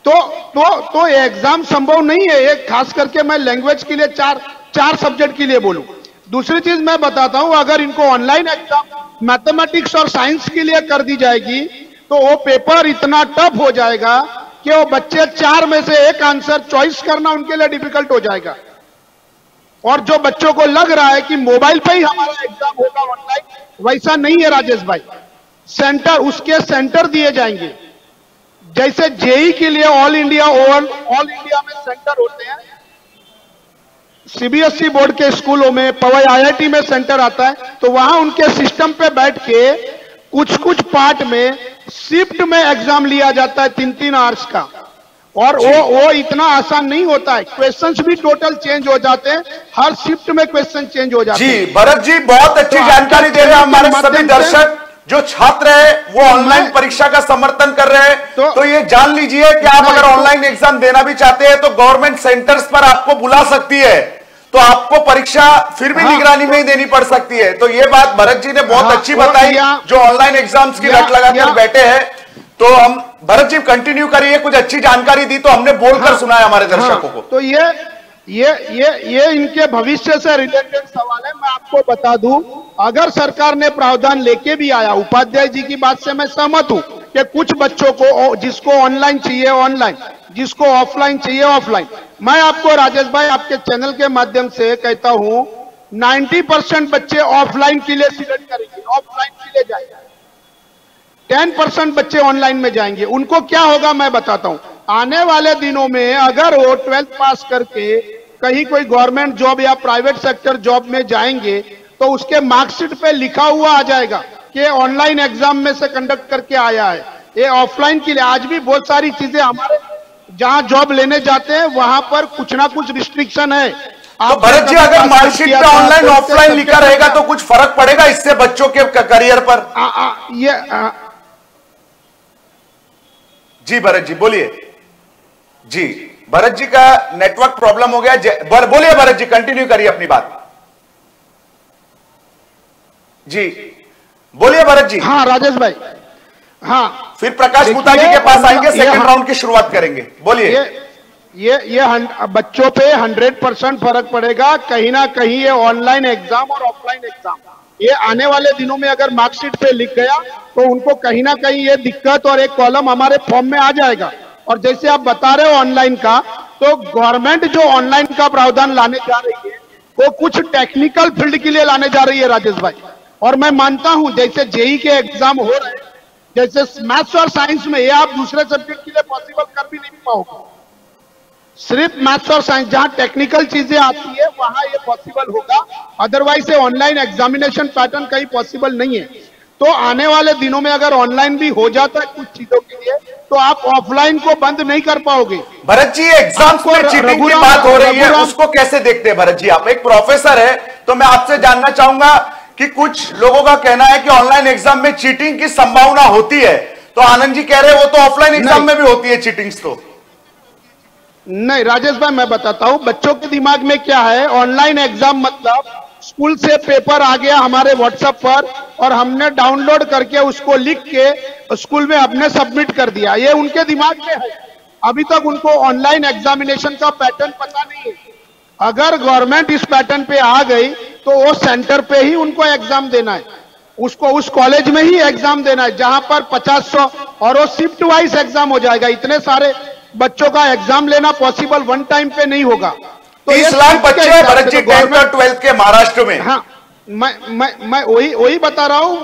तो एग्जाम संभव नहीं है। एक खास करके मैं लैंग्वेज के लिए चार सब्जेक्ट के लिए बोलूं। दूसरी चीज मैं बताता हूं, अगर इनको ऑनलाइन एग्जाम मैथमेटिक्स और साइंस के लिए कर दी जाएगी तो वो पेपर इतना टफ हो जाएगा कि वो बच्चे 4 में से एक आंसर चॉइस करना उनके लिए डिफिकल्ट हो जाएगा। और जो बच्चों को लग रहा है कि मोबाइल पे ही हमारा एग्जाम होगा ऑनलाइन, वैसा नहीं है राजेश भाई। उसके सेंटर दिए जाएंगे। जैसे जेई के लिए ऑल इंडिया में सेंटर होते हैं, सीबीएसई बोर्ड के स्कूलों में, पवई आईआईटी में सेंटर आता है, तो वहां उनके सिस्टम पे बैठ के कुछ पार्ट में शिफ्ट में एग्जाम लिया जाता है 3-3 आवर्स का। और वो इतना आसान नहीं होता है, क्वेश्चंस भी टोटल चेंज हो जाते हैं, हर शिफ्ट में क्वेश्चन चेंज हो जाते हैं। जी भरत जी, बहुत अच्छी जानकारी दे रहे हैं। हमारे सभी दर्शक जो छात्र है वो ऑनलाइन परीक्षा का समर्थन कर रहे हैं। तो ये जान लीजिए कि आप अगर ऑनलाइन एग्जाम देना भी चाहते हैं तो गवर्नमेंट सेंटर्स पर आपको बुला सकती है, तो आपको परीक्षा फिर भी निगरानी में ही देनी पड़ सकती है। तो ये बात भरत जी ने बहुत अच्छी बताई, जो ऑनलाइन एग्जाम्स की रट लगाकर बैठे हैं। तो हम भरत जी कंटिन्यू करिए, कुछ अच्छी जानकारी दी तो हमने बोलकर सुनाया हमारे दर्शकों को। तो ये इनके भविष्य से रिलेटेड सवाल है। मैं आपको बता दूं, अगर सरकार ने प्रावधान लेके भी आया, उपाध्याय जी की बात से मैं सहमत हूं कि कुछ बच्चों को जिसको ऑनलाइन चाहिए ऑनलाइन, जिसको ऑफलाइन चाहिए ऑफलाइन। मैं आपको राजेश भाई आपके चैनल के माध्यम से कहता हूं 90% बच्चे ऑफलाइन के लिए सिलेक्ट करेंगे, ऑफलाइन के लिए जाएंगे। 10% बच्चे ऑनलाइन में जाएंगे। उनको क्या होगा मैं बताता हूं। आने वाले दिनों में अगर वो 12th पास करके कहीं कोई गवर्नमेंट जॉब या प्राइवेट सेक्टर जॉब में जाएंगे तो उसके मार्कशीट पे लिखा हुआ आ जाएगा कि ऑनलाइन एग्जाम में से कंडक्ट करके आया है। ये ऑफलाइन के लिए आज भी बहुत सारी चीजें हमारे जहां जॉब लेने जाते हैं वहां पर कुछ ना कुछ रिस्ट्रिक्शन है। तो भरत जी, अगर मार्कशीट पे ऑनलाइन ऑफलाइन लिखा रहेगा तो कुछ फर्क पड़ेगा इससे बच्चों के करियर पर? जी भरत जी बोलिए। जी भरत जी का नेटवर्क प्रॉब्लम हो गया। बोलिए भरत जी, कंटिन्यू करिए अपनी बात। जी बोलिए भरत जी। हाँ राजेश भाई, हाँ फिर प्रकाश गुप्ता जी के पास आएंगे, सेकंड राउंड की शुरुआत करेंगे। बोलिए। ये बच्चों पे 100% फर्क पड़ेगा। कहीं ना कहीं ये ऑनलाइन एग्जाम और ऑफलाइन एग्जाम, ये आने वाले दिनों में अगर मार्कशीट पे लिख गया तो उनको कहीं ना कहीं ये दिक्कत और एक कॉलम हमारे फॉर्म में आ जाएगा। और जैसे आप बता रहे हो ऑनलाइन का, तो गवर्नमेंट जो ऑनलाइन का प्रावधान लाने जा रही है वो कुछ टेक्निकल फील्ड के लिए लाने जा रही है राजेश भाई। और मैं मानता हूं जैसे जेई के एग्जाम हो रहे हैं, जैसे मैथ्स और साइंस में, ये आप दूसरे सब्जेक्ट के लिए पॉसिबल कर भी नहीं पाओगे। सिर्फ मैथ्स और साइंस जहां टेक्निकल चीजें आती है वहां ये पॉसिबल होगा, अदरवाइज ये ऑनलाइन एग्जामिनेशन पैटर्न कहीं पॉसिबल नहीं है। तो आने वाले दिनों में अगर ऑनलाइन भी हो जाता है कुछ चीजों के लिए तो आप ऑफलाइन को बंद नहीं कर पाओगे। भरत जी, एग्जाम्स में चीटिंग की बात हो रही है, उसको कैसे देखते हैं भरत जी? आप एक प्रोफेसर है तो मैं आपसे जानना चाहूंगा कि कुछ लोगों का कहना है कि ऑनलाइन एग्जाम में चीटिंग की संभावना होती है, तो आनंद जी कह रहे हैं वो तो ऑफलाइन एग्जाम में भी होती है चीटिंग्स। तो नहीं राजेश भाई, मैं बताता हूं बच्चों के दिमाग में क्या है। ऑनलाइन एग्जाम मतलब स्कूल से पेपर आ गया हमारे व्हाट्सएप पर और हमने डाउनलोड करके उसको लिख के स्कूल में हमने सबमिट कर दिया, ये उनके दिमाग में है। अभी तक उनको ऑनलाइन एग्जामिनेशन का पैटर्न पता नहीं है। अगर गवर्नमेंट इस पैटर्न पे आ गई तो वो सेंटर पे ही उनको एग्जाम देना है, उसको उस कॉलेज में ही एग्जाम देना है जहां पर 50-100, और वो शिफ्ट वाइज एग्जाम हो जाएगा। इतने सारे बच्चों का एग्जाम लेना पॉसिबल वन टाइम पे नहीं होगा। तो 30 लाख बच्चे हैं भरत जी 10th और 12th के महाराष्ट्र में। हाँ, मैं वही बता रहा हूं।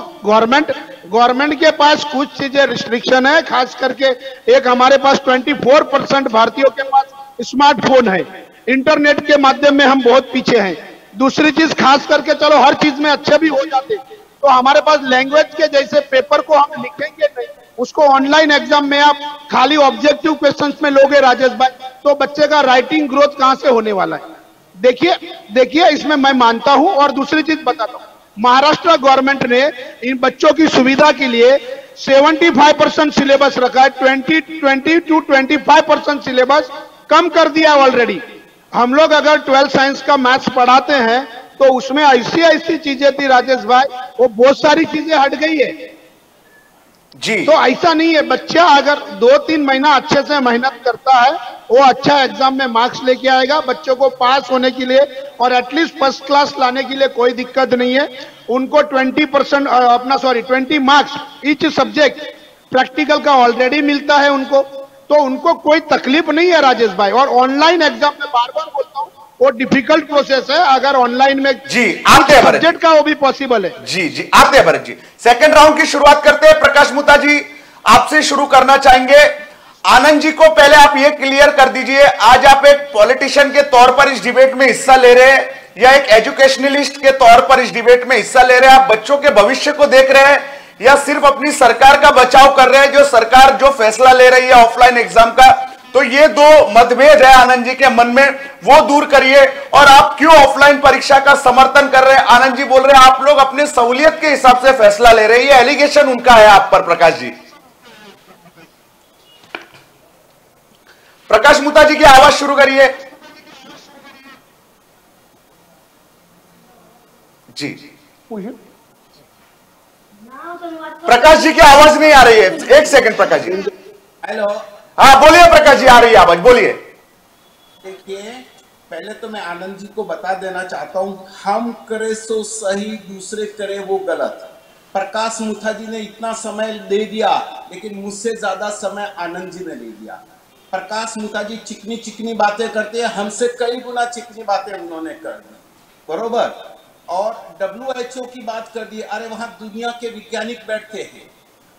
गवर्नमेंट के पास कुछ चीजें रिस्ट्रिक्शन है, खास करके एक हमारे पास 24% भारतीयों के पास स्मार्टफोन है। इंटरनेट के माध्यम में हम बहुत पीछे हैं। दूसरी चीज खास करके, चलो हर चीज में अच्छे भी हो जाते, तो हमारे पास लैंग्वेज के जैसे पेपर को हम लिखेंगे नहीं, उसको ऑनलाइन एग्जाम में आप खाली ऑब्जेक्टिव क्वेश्चंस में लोगे राजेश भाई, तो बच्चे का राइटिंग ग्रोथ कहां से होने वाला है? देखिए इसमें मैं मानता हूं। और दूसरी चीज बताता हूं, महाराष्ट्र गवर्नमेंट ने इन बच्चों की सुविधा के लिए 75% सिलेबस रखा है। 20 to 25% सिलेबस कम कर दिया ऑलरेडी। हम लोग अगर 12th साइंस का मैथ्स पढ़ाते हैं तो उसमें ऐसी चीजें थी राजेश भाई, वो बहुत सारी चीजें हट गई है। जी। तो ऐसा नहीं है, बच्चा अगर 2-3 महीना अच्छे से मेहनत करता है, वो अच्छा एग्जाम में मार्क्स लेके आएगा। बच्चों को पास होने के लिए और एटलीस्ट फर्स्ट क्लास लाने के लिए कोई दिक्कत नहीं है। उनको 20 मार्क्स ईच सब्जेक्ट प्रैक्टिकल का ऑलरेडी मिलता है उनको, तो उनको कोई तकलीफ नहीं है राजेश भाई। और ऑनलाइन एग्जाम में बार बार बोलता हूँ, वो डिफिकल्ट प्रोसेस है। अगर ऑनलाइन में जी आते हैं सब्जेक्ट का वो भी पॉसिबल है। जी आते हैं भरत जी। सेकंड राउंड की शुरुआत करते हैं। प्रकाश मुता जी, आपसे शुरू करना चाहेंगे। आनंद जी को पहले आप ये क्लियर कर दीजिए, आज आप एक पॉलिटिशियन के तौर पर इस डिबेट में हिस्सा ले रहे हैं या एक एजुकेशनलिस्ट के तौर पर इस डिबेट में हिस्सा ले रहे हैं? आप बच्चों के भविष्य को देख रहे हैं या सिर्फ अपनी सरकार का बचाव कर रहे हैं, जो सरकार जो फैसला ले रही है ऑफलाइन एग्जाम का? तो ये दो मतभेद है आनंद जी के मन में, वो दूर करिए। और आप क्यों ऑफलाइन परीक्षा का समर्थन कर रहे हैं? आनंद जी बोल रहे हैं आप लोग अपने सहूलियत के हिसाब से फैसला ले रहे हैं, ये एलिगेशन उनका है आप पर। प्रकाश जी, प्रकाश मुता जी की आवाज शुरू करिए। जी प्रकाश जी की आवाज नहीं आ रही है, एक सेकंड प्रकाश जी। हेलो, हाँ बोलिए प्रकाश जी, आ रही है आवाज, बोलिए। देखिए, पहले तो मैं आनंद जी को बता देना चाहता हूं, हम करे सो सही, दूसरे करे वो गलत। प्रकाश मुथा जी ने इतना समय दे दिया, लेकिन मुझसे ज्यादा समय आनंद जी ने ले दिया। प्रकाश मुथा जी चिकनी चिकनी बातें करते हैं, हमसे कई गुना चिकनी बातें उन्होंने कर दी, बरोबर। और WHO की बात कर दी, अरे वहां दुनिया के वैज्ञानिक बैठते हैं।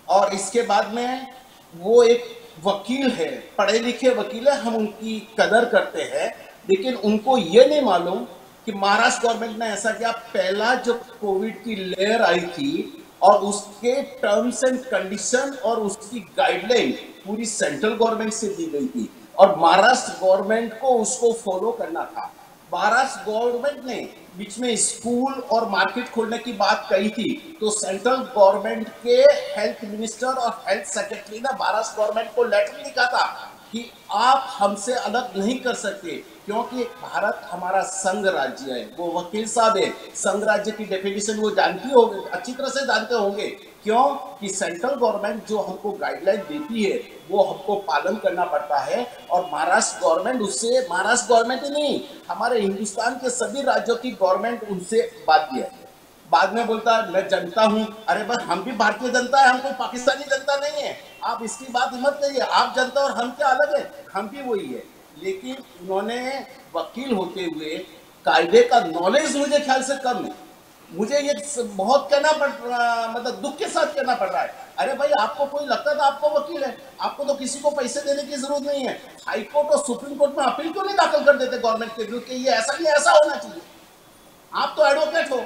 और इसके बाद में वो एक वकील है, पढ़े लिखे वकील है, हम उनकी कदर करते हैं, लेकिन उनको ये नहीं मालूम कि महाराष्ट्र गवर्नमेंट ने ऐसा किया। पहला जो कोविड की लहर आई थी और उसके टर्म्स एंड कंडीशन और उसकी गाइडलाइन पूरी सेंट्रल गवर्नमेंट से दी गई थी और महाराष्ट्र गवर्नमेंट को उसको फॉलो करना था। महाराष्ट्र गवर्नमेंट ने बीच में स्कूल और मार्केट खोलने की बात कही थी, तो सेंट्रल गवर्नमेंट के हेल्थ मिनिस्टर और हेल्थ सेक्रेटरी ने महाराष्ट्र गवर्नमेंट को लेटर लिखा था कि आप हमसे अलग नहीं कर सकते, क्योंकि भारत हमारा संघ राज्य है। वो वकील साहब है, संघ राज्य की डेफिनेशन वो जानती होंगे, अच्छी तरह से जानते होंगे, क्यों कि सेंट्रल गवर्नमेंट जो हमको गाइडलाइन देती है वो हमको पालन करना पड़ता है। और महाराष्ट्र गवर्नमेंट उससे, महाराष्ट्र गवर्नमेंट ही नहीं, हमारे हिंदुस्तान के सभी राज्यों की गवर्नमेंट उनसे बाध्य है। बाद में बोलता है मैं जनता हूं, अरे बस हम भी भारतीय जनता है, हम कोई पाकिस्तानी जनता नहीं है। आप इसकी बात मत करिए, आप जनता और हम क्या अलग है, हम भी वही है। लेकिन उन्होंने वकील होते हुए कायदे का नॉलेज मुझे ख्याल से कम है। मुझे ये बहुत कहना पड़ रहा, मतलब दुख के साथ कहना पड़ रहा है। अरे भाई, आपको कोई लगता था आपको वकील है, आपको तो किसी को पैसे देने की जरूरत नहीं है। हाई कोर्ट और सुप्रीम कोर्ट में अपील क्यों नहीं दाखिल कर देते गवर्नमेंट के विरुद्ध कि ये ऐसा नहीं, ऐसा होना चाहिए? आप तो एडवोकेट हो,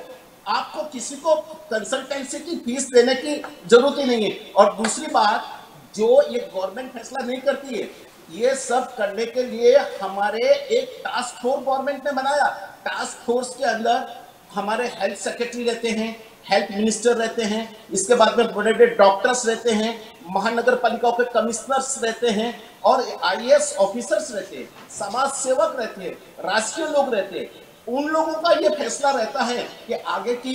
आपको किसी को कंसल्टेंसी की फीस देने की जरूरत ही नहीं है। और दूसरी बात, जो ये गवर्नमेंट फैसला नहीं करती है, ये सब करने के लिए हमारे एक टास्क फोर्स गवर्नमेंट ने बनाया। टास्क फोर्स के अंदर हमारे हेल्थ सेक्रेटरी रहते हैं, हेल्थ मिनिस्टर रहते हैं, इसके बाद में बड़े बड़े डॉक्टर्स रहते हैं, महानगर पालिकाओं के कमिश्नर्स रहते हैं और IAS ऑफिसर्स रहते हैं, समाज सेवक रहते हैं, राजकीय लोग रहते हैं। उन लोगों का ये फैसला रहता है कि आगे की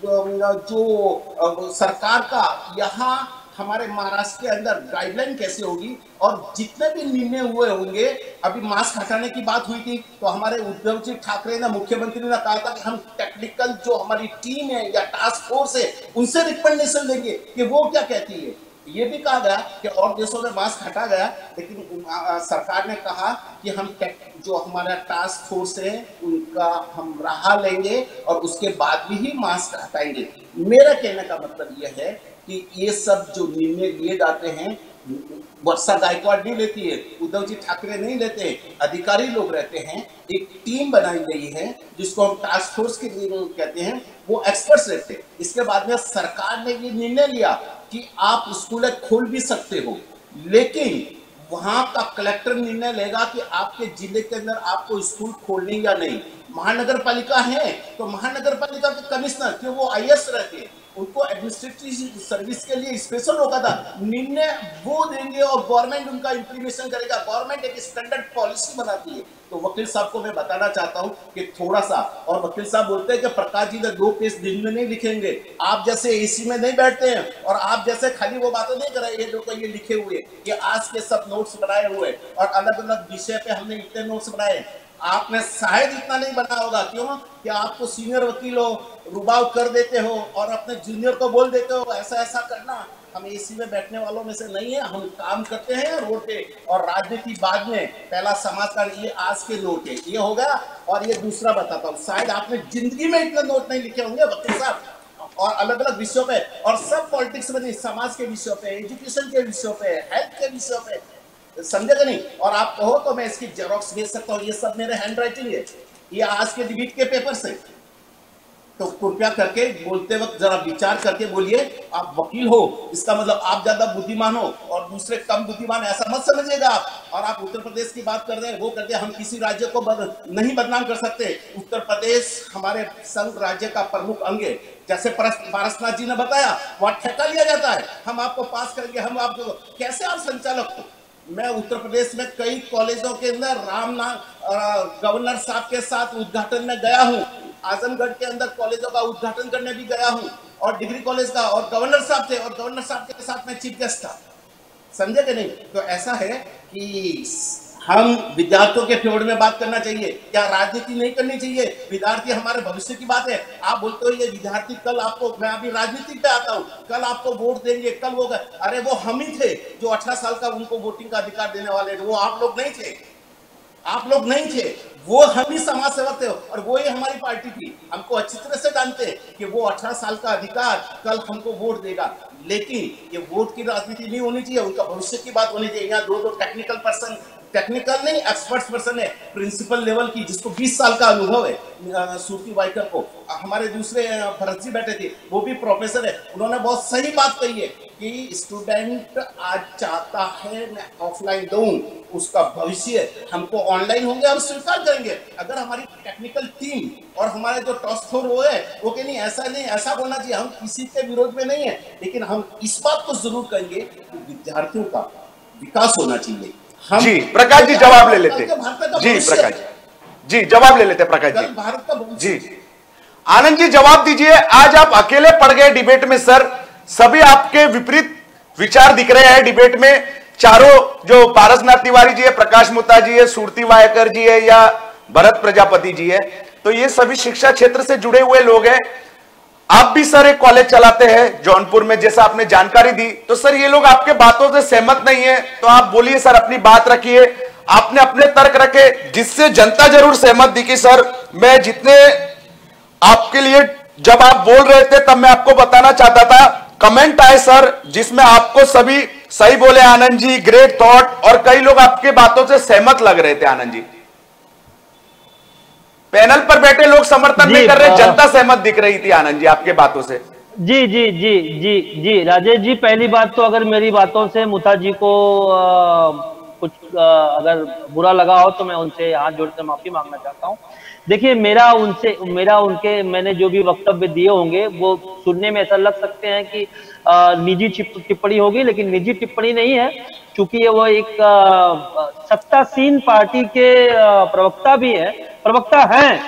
जो सरकार का यहाँ हमारे महाराष्ट्र के अंदर गाइडलाइन कैसे होगी और जितने भी निर्णय हुए होंगे। अभी मास्क हटाने की बात हुई थी, तो हमारे उद्धव जी ठाकरे ने, मुख्यमंत्री ने कहा था कि हम टेक्निकल जो हमारी टीम है या टास्क फोर्स है उनसे रिकमेंडेशन लेंगे कि वो क्या कहती है। ये भी कहा गया कि और देशों में मास्क हटा गया, लेकिन सरकार ने कहा कि हम जो हमारा टास्क फोर्स है उनका हम राह लेंगे और उसके बाद भी मास्क हटाएंगे। मेरा कहने का मतलब यह है कि ये सब जो निर्णय लिए जाते हैं वर्षा गायकवाड़ नहीं लेती है, उद्धव जी ठाकरे नहीं लेते हैं, अधिकारी लोग रहते हैं। एक टीम बनाई गई है जिसको हम टास्क फोर्स के कहते हैं, वो एक्सपर्ट्स रहते हैं। इसके बाद में सरकार ने ये निर्णय लिया कि आप स्कूल खोल भी सकते हो, लेकिन वहां का कलेक्टर निर्णय लेगा कि आपके जिले के अंदर आपको स्कूल खोलने या नहीं। महानगर पालिका है तो महानगर पालिका के कमिश्नर, क्यों वो IAS रहते हैं, उनको एडमिनिस्ट्रेटिव सर्विस के लिए स्पेशल रोका था। निर्णय वो देंगे और गवर्नमेंट उनका इंप्लीमेंटेशन करेगा। गवर्नमेंट एक स्टैंडर्ड पॉलिसी बनाती है। तो वकील साहब को मैं बताना चाहता हूं कि थोड़ा सा, और वकील साहब बोलते हैं कि प्रकाश जी ने 2 पेज दिन में नहीं लिखेंगे, आप जैसे एसी में नहीं बैठते हैं और आप जैसे खाली वो बातें नहीं कर रहे हैं। जो ये लिखे हुए, ये आज के सब नोट्स बनाए हुए और अलग अलग विषय पे हमने इतने नोट्स बनाए। आपने शायद इतना नहीं बना होगा, क्यों कि आपको सीनियर वकील हो, रुबाव कर देते हो और अपने जूनियर को बोल देते हो ऐसा ऐसा करना। हम एसी में बैठने वालों में से नहीं है, हम काम करते हैं रोड पे, और राजनीति बाद में, पहला समाज का। ये आज के नोट है, ये हो गया। और ये दूसरा बताता हूँ, शायद आपने जिंदगी में इतने नोट नहीं लिखे होंगे वकील साहब, और अलग अलग विषयों पे, और सब पॉलिटिक्स में नहीं, समाज के विषयों पे, एजुकेशन के विषयों पे, हेल्थ के विषयों पे, समझे कि नहीं। और आप कहो तो मैं इसकी जेरोक्स भेज सकता हूँ, ये सब मेरे हैंड राइटिंग है, ये आज के डिबेट के पेपर से। तो कृपया करके बोलते वक्त जरा विचार करके बोलिए। आप वकील हो, इसका मतलब आप ज्यादा बुद्धिमान हो और दूसरे कम बुद्धिमान, ऐसा मत समझिएगा आप। और आप उत्तर प्रदेश की बात कर रहे हैं, वो करके हम किसी राज्य को नहीं बदनाम कर सकते। उत्तर प्रदेश हमारे संघ राज्य का प्रमुख अंग है। जैसे पारसनाथ जी ने बताया, वहां ठेका लिया जाता है, हम आपको पास करेंगे, हम आपको, कैसे आप संचालक हो। मैं उत्तर प्रदेश में कई कॉलेजों के अंदर गवर्नर साहब के साथ उद्घाटन में गया हूँ। आजमगढ़ के अंदर कॉलेजों का उद्घाटन करने भी गया हूँ, और डिग्री कॉलेज का, और गवर्नर साहब थे, और गवर्नर साहब के साथ मैं चीफ गेस्ट था। समझे कि नहीं। तो ऐसा है कि हम विद्यार्थियों के फेवर में बात करना चाहिए, क्या राजनीति नहीं करनी चाहिए। विद्यार्थी हमारे भविष्य की बात है। आप बोलते हो ये विद्यार्थी, कल आपको, मैं अभी राजनीति पे आता हूँ, कल आपको वोट देंगे, कल वो, अरे वो हम ही थे जो 18 साल का उनको वोटिंग का अधिकार देने वाले थे। वो आप लोग नहीं थे, आप लोग नहीं थे, वो हम ही समाज सेवक थे, और वो ही हमारी पार्टी थी। हमको अच्छी तरह से जानते हैं कि वो 18 साल का अधिकार कल हमको वोट देगा। लेकिन ये वोट की राजनीति नहीं होनी चाहिए, उनका भविष्य की बात होनी चाहिए। यहाँ दो टेक्निकल पर्सन, टेक्निकल नहीं, एक्सपर्ट पर्सन है, प्रिंसिपल लेवल की, जिसको 20 साल का अनुभव है। सूर्ति वाइकर को, हमारे दूसरे भरत जी बैठे थे, वो भी प्रोफेसर है, उन्होंने बहुत सही बात कही है कि स्टूडेंट आज चाहता है मैं ऑफलाइन दूं, उसका भविष्य हमको ऑनलाइन होंगे, हम स्वीकार करेंगे। अगर हमारी टेक्निकल टीम और हमारे जो टॉस फोर वो है, वो कि नहीं ऐसा नहीं, ऐसा बोलना चाहिए। हम किसी के विरोध में नहीं है, लेकिन हम इस बात को जरूर कहेंगे कि विद्यार्थियों का विकास होना चाहिए। जी प्रकाश जी जवाब ले लेते। जी प्रकाश जी जवाब ले लेते। प्रकाश जी, भारत का जी आनंद जी जवाब दीजिए। आज आप अकेले पड़ गए डिबेट में सर, सभी आपके विपरीत विचार दिख रहे हैं डिबेट में। चारों, जो पारसनाथ तिवारी जी है, प्रकाश मुत्ता जी है, सूर्ति वायकर जी है, या भरत प्रजापति जी है, तो ये सभी शिक्षा क्षेत्र से जुड़े हुए लोग हैं। आप भी सर एक कॉलेज चलाते हैं जौनपुर में, जैसा आपने जानकारी दी। तो सर ये लोग आपके बातों से सहमत नहीं है, तो आप बोलिए सर, अपनी बात रखिए। आपने अपने तर्क रखे, जिससे जनता जरूर सहमत दिखी। सर मैं जितने आपके लिए, जब आप बोल रहे थे तब मैं आपको बताना चाहता था, कमेंट आए सर जिसमें आपको सभी सही बोले, आनंद जी ग्रेट थॉट, और कई लोग आपके बातों से सहमत लग रहे थे। आनंद जी, पैनल पर बैठे लोग समर्थन नहीं कर रहे, जनता सहमत दिख रही थी आनंद जी आपके बातों से। जी जी जी जी जी राजेश जी, पहली बात तो अगर मेरी बातों से मुथा जी को कुछ अगर बुरा लगा हो तो मैं उनसे हाथ जोड़कर माफी मांगना चाहता हूं। देखिए मैंने जो भी वक्तव्य दिए होंगे वो सुनने में ऐसा लग सकते हैं कि निजी टिप्पणी होगी, लेकिन निजी टिप्पणी नहीं है, क्योंकि वो एक सत्तासीन पार्टी के प्रवक्ता हैं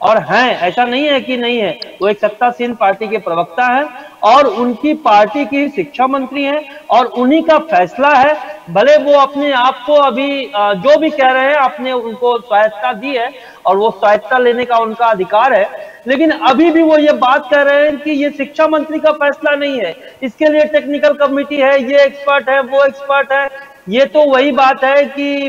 और हैं, ऐसा नहीं है कि नहीं है। वो एक सत्तासीन पार्टी के प्रवक्ता हैं और उनकी पार्टी की शिक्षा मंत्री हैं, और उन्हीं का फैसला है। भले वो अपने आप को अभी जो भी कह रहे हैं, आपने उनको स्वायत्ता दी है और वो स्वायत्ता लेने का उनका अधिकार है, लेकिन अभी भी वो ये बात कर रहे हैं कि ये शिक्षा मंत्री का फैसला नहीं है, इसके लिए टेक्निकल कमेटी है, ये एक्सपर्ट है, वो एक्सपर्ट है। ये तो वही बात है कि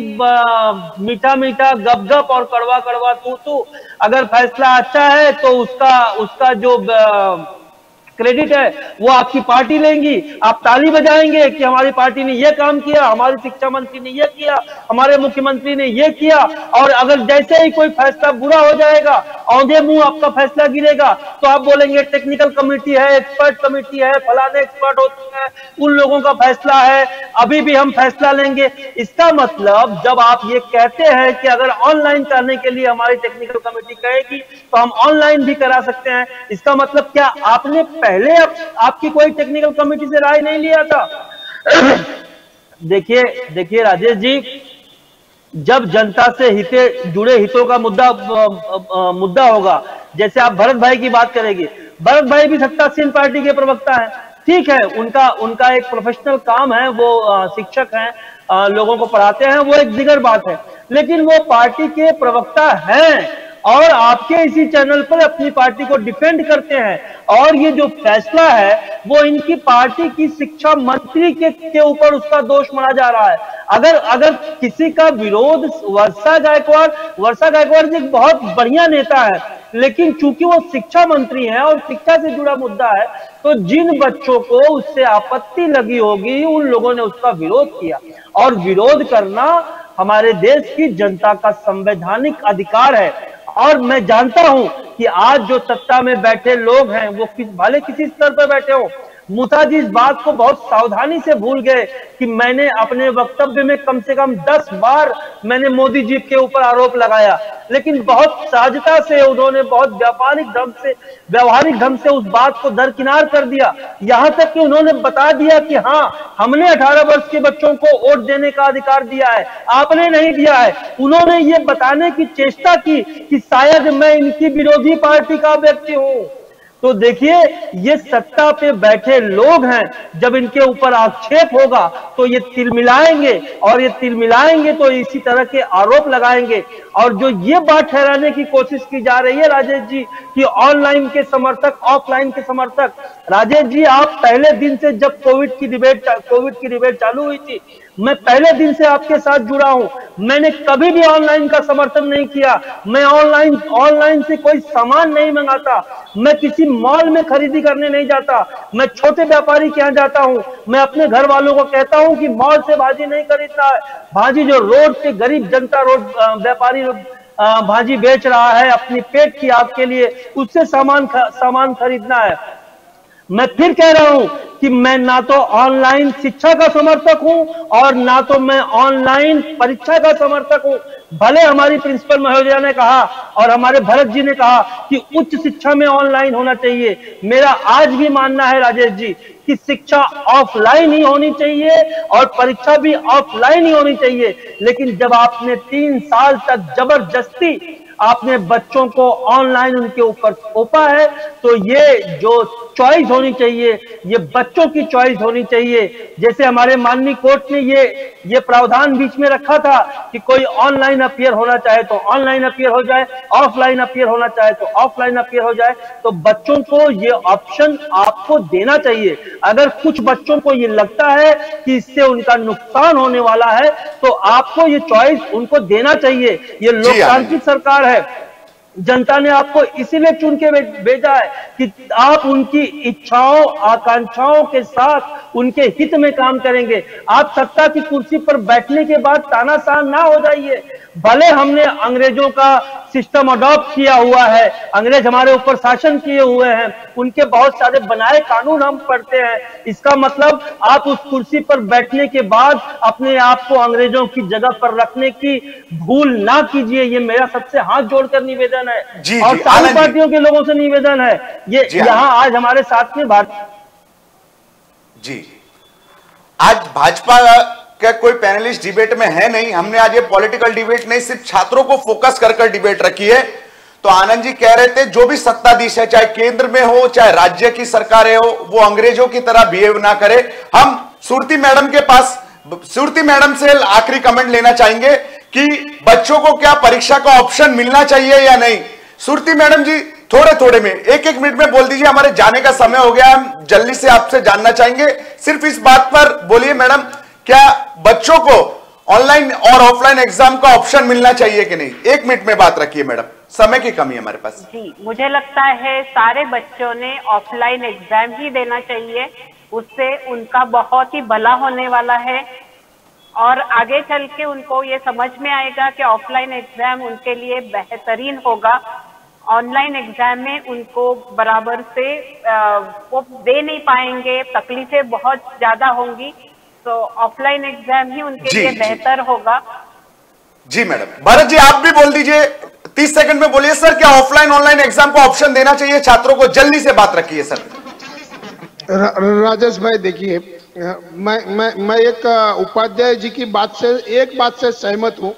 मीठा मीठा गप गप और कड़वा कड़वा तू तू। अगर फैसला अच्छा है तो उसका जो क्रेडिट है वो आपकी पार्टी लेंगी, आप ताली बजाएंगे कि हमारी पार्टी ने ये काम किया, हमारी शिक्षा मंत्री ने ये किया, हमारे मुख्यमंत्री ने ये किया। और अगर जैसे ही कोई फैसला बुरा हो जाएगा, औंधे मुंह आपका फैसला गिरेगा, तो आप बोलेंगे टेक्निकल कमेटी है, एक्सपर्ट कमेटी है, फलाने एक्सपर्ट होते हैं, उन लोगों का फैसला है, अभी भी हम फैसला लेंगे। इसका मतलब जब आप ये कहते हैं कि अगर ऑनलाइन करने के लिए हमारी टेक्निकल कमेटी कहेगी तो हम ऑनलाइन भी करा सकते हैं, इसका मतलब क्या आपने पहले आपकी कोई टेक्निकल कमेटी से राय नहीं लिया था? देखिए राजेश जी, जब जनता से जुड़े हितों का मुद्दा होगा, जैसे आप भरत भाई की बात करेंगे, भरत भाई भी सत्तासीन पार्टी के प्रवक्ता हैं, ठीक है, उनका एक प्रोफेशनल काम है, वो शिक्षक हैं, लोगों को पढ़ाते हैं, वो एक दिगर बात है, लेकिन वो पार्टी के प्रवक्ता हैं और आपके इसी चैनल पर अपनी पार्टी को डिफेंड करते हैं। और ये जो फैसला है वो इनकी पार्टी की शिक्षा मंत्री के ऊपर उसका दोष माना जा रहा है। अगर किसी का विरोध वर्षा गायकवाड़ जी एक बहुत बढ़िया नेता है, लेकिन चूंकि वो शिक्षा मंत्री हैं और शिक्षा से जुड़ा मुद्दा है, तो जिन बच्चों को उससे आपत्ति लगी होगी उन लोगों ने उसका विरोध किया, और विरोध करना हमारे देश की जनता का संवैधानिक अधिकार है। और मैं जानता हूं कि आज जो सत्ता में बैठे लोग हैं वो भले किसी स्तर पर बैठे हो, मूसा जी इस बात को बहुत सावधानी से भूल गए कि मैंने अपने वक्तव्य में कम से कम 10 बार मैंने मोदी जी के ऊपर आरोप लगाया, लेकिन बहुत सहजता से उन्होंने बहुत व्यावहारिक ढंग से उस बात को दरकिनार कर दिया। यहां तक कि उन्होंने बता दिया कि हाँ, हमने 18 वर्ष के बच्चों को वोट देने का अधिकार दिया है, आपने नहीं दिया है। उन्होंने ये बताने की चेष्टा की कि शायद मैं इनकी विरोधी पार्टी का व्यक्ति हूं। तो देखिए, ये सत्ता पे बैठे लोग हैं, जब इनके ऊपर आक्षेप होगा तो ये तिलमिलाएंगे, और ये तिलमिलाएंगे तो इसी तरह के आरोप लगाएंगे। और जो ये बात ठहराने की कोशिश की जा रही है राजेश जी कि ऑनलाइन के समर्थक, ऑफलाइन के समर्थक, राजेश जी आप पहले दिन से, जब कोविड की डिबेट चालू हुई थी, मैं पहले दिन से आपके साथ जुड़ा हूं, मैंने कभी भी ऑनलाइन का समर्थन नहीं किया। मैं ऑनलाइन से कोई सामान नहीं मंगाता, मैं किसी मॉल में खरीदी करने नहीं जाता, मैं छोटे व्यापारी के यहाँ जाता हूं। मैं अपने घर वालों को कहता हूं कि मॉल से भाजी नहीं खरीदना है, भाजी जो रोड से गरीब जनता व्यापारी भाजी बेच रहा है अपनी पेट की आग के लिए, उससे सामान खरीदना है। मैं फिर कह रहा हूं कि मैं ना तो ऑनलाइन शिक्षा का समर्थक हूं और ना तो मैं ऑनलाइन परीक्षा का समर्थक हूं। भले हमारी प्रिंसिपल महोदया ने कहा और हमारे भरत जी ने कहा कि उच्च शिक्षा में ऑनलाइन होना चाहिए, मेरा आज भी मानना है राजेश जी कि शिक्षा ऑफलाइन ही होनी चाहिए और परीक्षा भी ऑफलाइन ही होनी चाहिए। लेकिन जब आपने 3 साल तक जबरदस्ती आपने बच्चों को ऑनलाइन उनके ऊपर थोपा है, तो ये जो चॉइस होनी चाहिए, ये बच्चों की चॉइस होनी चाहिए। जैसे हमारे माननीय कोर्ट ने ये प्रावधान बीच में रखा था कि कोई ऑनलाइन अपीयर होना चाहे तो ऑनलाइन अपीयर हो जाए, ऑफलाइन अपीयर होना चाहे तो ऑफलाइन अपीयर हो जाए, तो बच्चों को ये ऑप्शन आपको देना चाहिए। अगर कुछ बच्चों को ये लगता है कि इससे उनका नुकसान होने वाला है, तो आपको ये चॉइस उनको देना चाहिए। ये लोकतांत्रिक सरकार है, जनता ने आपको इसीलिए चुन के भेजा है कि आप उनकी इच्छाओं आकांक्षाओं के साथ उनके हित में काम करेंगे। आप सत्ता की कुर्सी पर बैठने के बाद तानाशाह ना हो जाइए। भले हमने अंग्रेजों का सिस्टम अडॉप्ट किया हुआ है, अंग्रेज हमारे ऊपर शासन किए हुए हैं, उनके बहुत सारे बनाए कानून हम पढ़ते हैं, इसका मतलब आप उस कुर्सी पर बैठने के बाद अपने आप को अंग्रेजों की जगह पर रखने की भूल ना कीजिए। ये मेरा सबसे हाथ जोड़कर निवेदन है और सारी पार्टियों के लोगों से निवेदन है। ये यहाँ आज हमारे साथ में आज भाजपा क्या कोई पैनलिस्ट डिबेट में है नहीं। हमने आज ये पॉलिटिकल डिबेट नहीं, सिर्फ छात्रों को फोकस कर डिबेट रखी है। तो आनंद जी कह रहे थे जो भी सत्ताधीश है, चाहे केंद्र में हो चाहे राज्य की सरकारें हो, वो अंग्रेजों की तरह बिहेव ना करे। हम सुरती मैडम से आखिरी कमेंट लेना चाहेंगे कि बच्चों को क्या परीक्षा का ऑप्शन मिलना चाहिए या नहीं। सुरती मैडम जी थोड़े में 1-1 मिनट में बोल दीजिए, हमारे जाने का समय हो गया। हम जल्दी से आपसे जानना चाहेंगे, सिर्फ इस बात पर बोलिए मैडम, क्या बच्चों को ऑनलाइन और ऑफलाइन एग्जाम का ऑप्शन मिलना चाहिए कि नहीं? 1 मिनट में बात रखिए मैडम, समय की कमी है हमारे पास। जी, मुझे लगता है सारे बच्चों ने ऑफलाइन एग्जाम ही देना चाहिए, उससे उनका बहुत ही भला होने वाला है और आगे चल के उनको ये समझ में आएगा कि ऑफलाइन एग्जाम उनके लिए बेहतरीन होगा। ऑनलाइन एग्जाम में उनको बराबर से वो दे नहीं पाएंगे, तकलीफें बहुत ज्यादा होंगी। तो ऑफलाइन एग्जाम ही उनके जी, लिए जी। बेहतर होगा। जी मैडम। भरत जी आप भी बोल दीजिए, 30 सेकंड में बोलिए सर, क्या ऑफलाइन ऑनलाइन एग्जाम को ऑप्शन देना चाहिए छात्रों को? जल्दी से बात रखिए सर। राजेश भाई देखिए, मैं एक उपाध्याय जी की बात से एक बात से सहमत हूं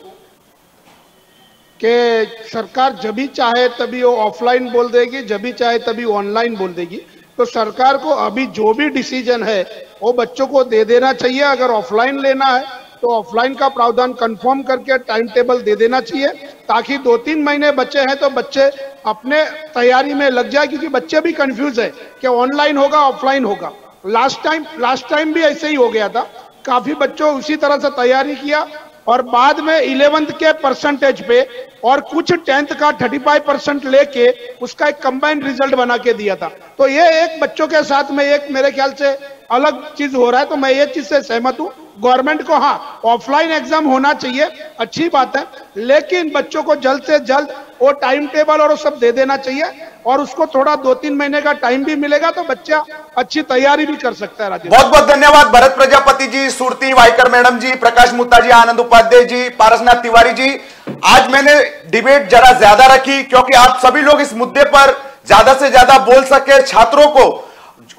कि सरकार जब भी चाहे तभी वो ऑफलाइन बोल देगी, जब भी चाहे तभी ऑनलाइन बोल देगी। तो सरकार को अभी जो भी डिसीजन है वो बच्चों को दे देना चाहिए। अगर ऑफलाइन लेना है तो ऑफलाइन का प्रावधान कंफर्म करके टाइम टेबल दे देना चाहिए, ताकि 2-3 महीने बच्चे हैं तो बच्चे अपने तैयारी में लग जाए, क्योंकि बच्चे भी कंफ्यूज है कि ऑनलाइन होगा ऑफलाइन होगा। लास्ट टाइम भी ऐसे ही हो गया था, काफी बच्चों उसी तरह से तैयारी किया और बाद में 11th के परसेंटेज पे और कुछ 10th का 35% लेके उसका एक कंबाइंड रिजल्ट बना के दिया था। तो ये एक बच्चों के साथ में एक मेरे ख्याल से अलग चीज हो रहा है। तो मैं ये चीज से सहमत हूं, गवर्नमेंट को हाँ ऑफलाइन एग्जाम होना चाहिए, अच्छी बात है, लेकिन बच्चों को जल्द से जल्द वो टाइम टेबल और वो सब दे देना चाहिए और उसको थोड़ा 2-3 महीने का टाइम भी मिलेगा तो बच्चा अच्छी तैयारी भी कर सकता है। राजेश बहुत बहुत धन्यवाद भरत प्रजापति जी, सुरती वाइकर मैडम जी, प्रकाश मुत्ता जी, आनंद उपाध्याय जी, पारसनाथ तिवारी जी। आज मैंने डिबेट जरा ज्यादा रखी क्योंकि आप सभी लोग इस मुद्दे पर ज्यादा से ज्यादा बोल सके, छात्रों को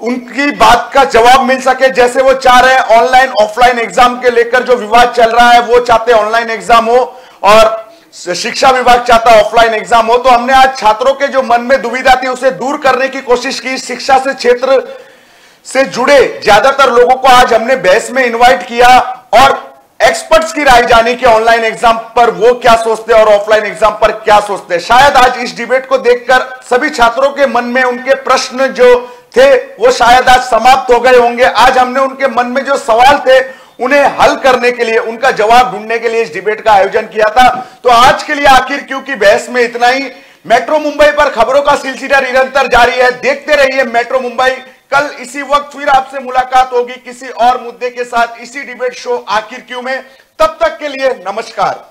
उनकी बात का जवाब मिल सके जैसे वो चाह रहे हैं। ऑनलाइन ऑफलाइन एग्जाम के लेकर जो विवाद चल रहा है, वो चाहते हैं ऑनलाइन एग्जाम हो और शिक्षा विभाग चाहता है ऑफलाइन एग्जाम हो। तो हमने आज छात्रों के जो मन में दुविधा थी उसे दूर करने की कोशिश की। शिक्षा से क्षेत्र से जुड़े ज्यादातर लोगों को आज हमने बहस में इनवाइट किया और एक्सपर्ट्स की राय जानी कि ऑनलाइन एग्जाम पर वो क्या सोचते हैं और ऑफलाइन एग्जाम पर क्या सोचते हैं। शायद आज इस डिबेट को देखकर सभी छात्रों के मन में उनके प्रश्न जो थे वो शायद आज समाप्त हो गए होंगे। आज हमने उनके मन में जो सवाल थे उन्हें हल करने के लिए, उनका जवाब ढूंढने के लिए इस डिबेट का आयोजन किया था। तो आज के लिए आखिर क्यों की बहस में इतना ही। मेट्रो मुंबई पर खबरों का सिलसिला निरंतर जारी है, देखते रहिए मेट्रो मुंबई। कल इसी वक्त फिर आपसे मुलाकात होगी किसी और मुद्दे के साथ इसी डिबेट शो आखिर क्यों में। तब तक के लिए नमस्कार।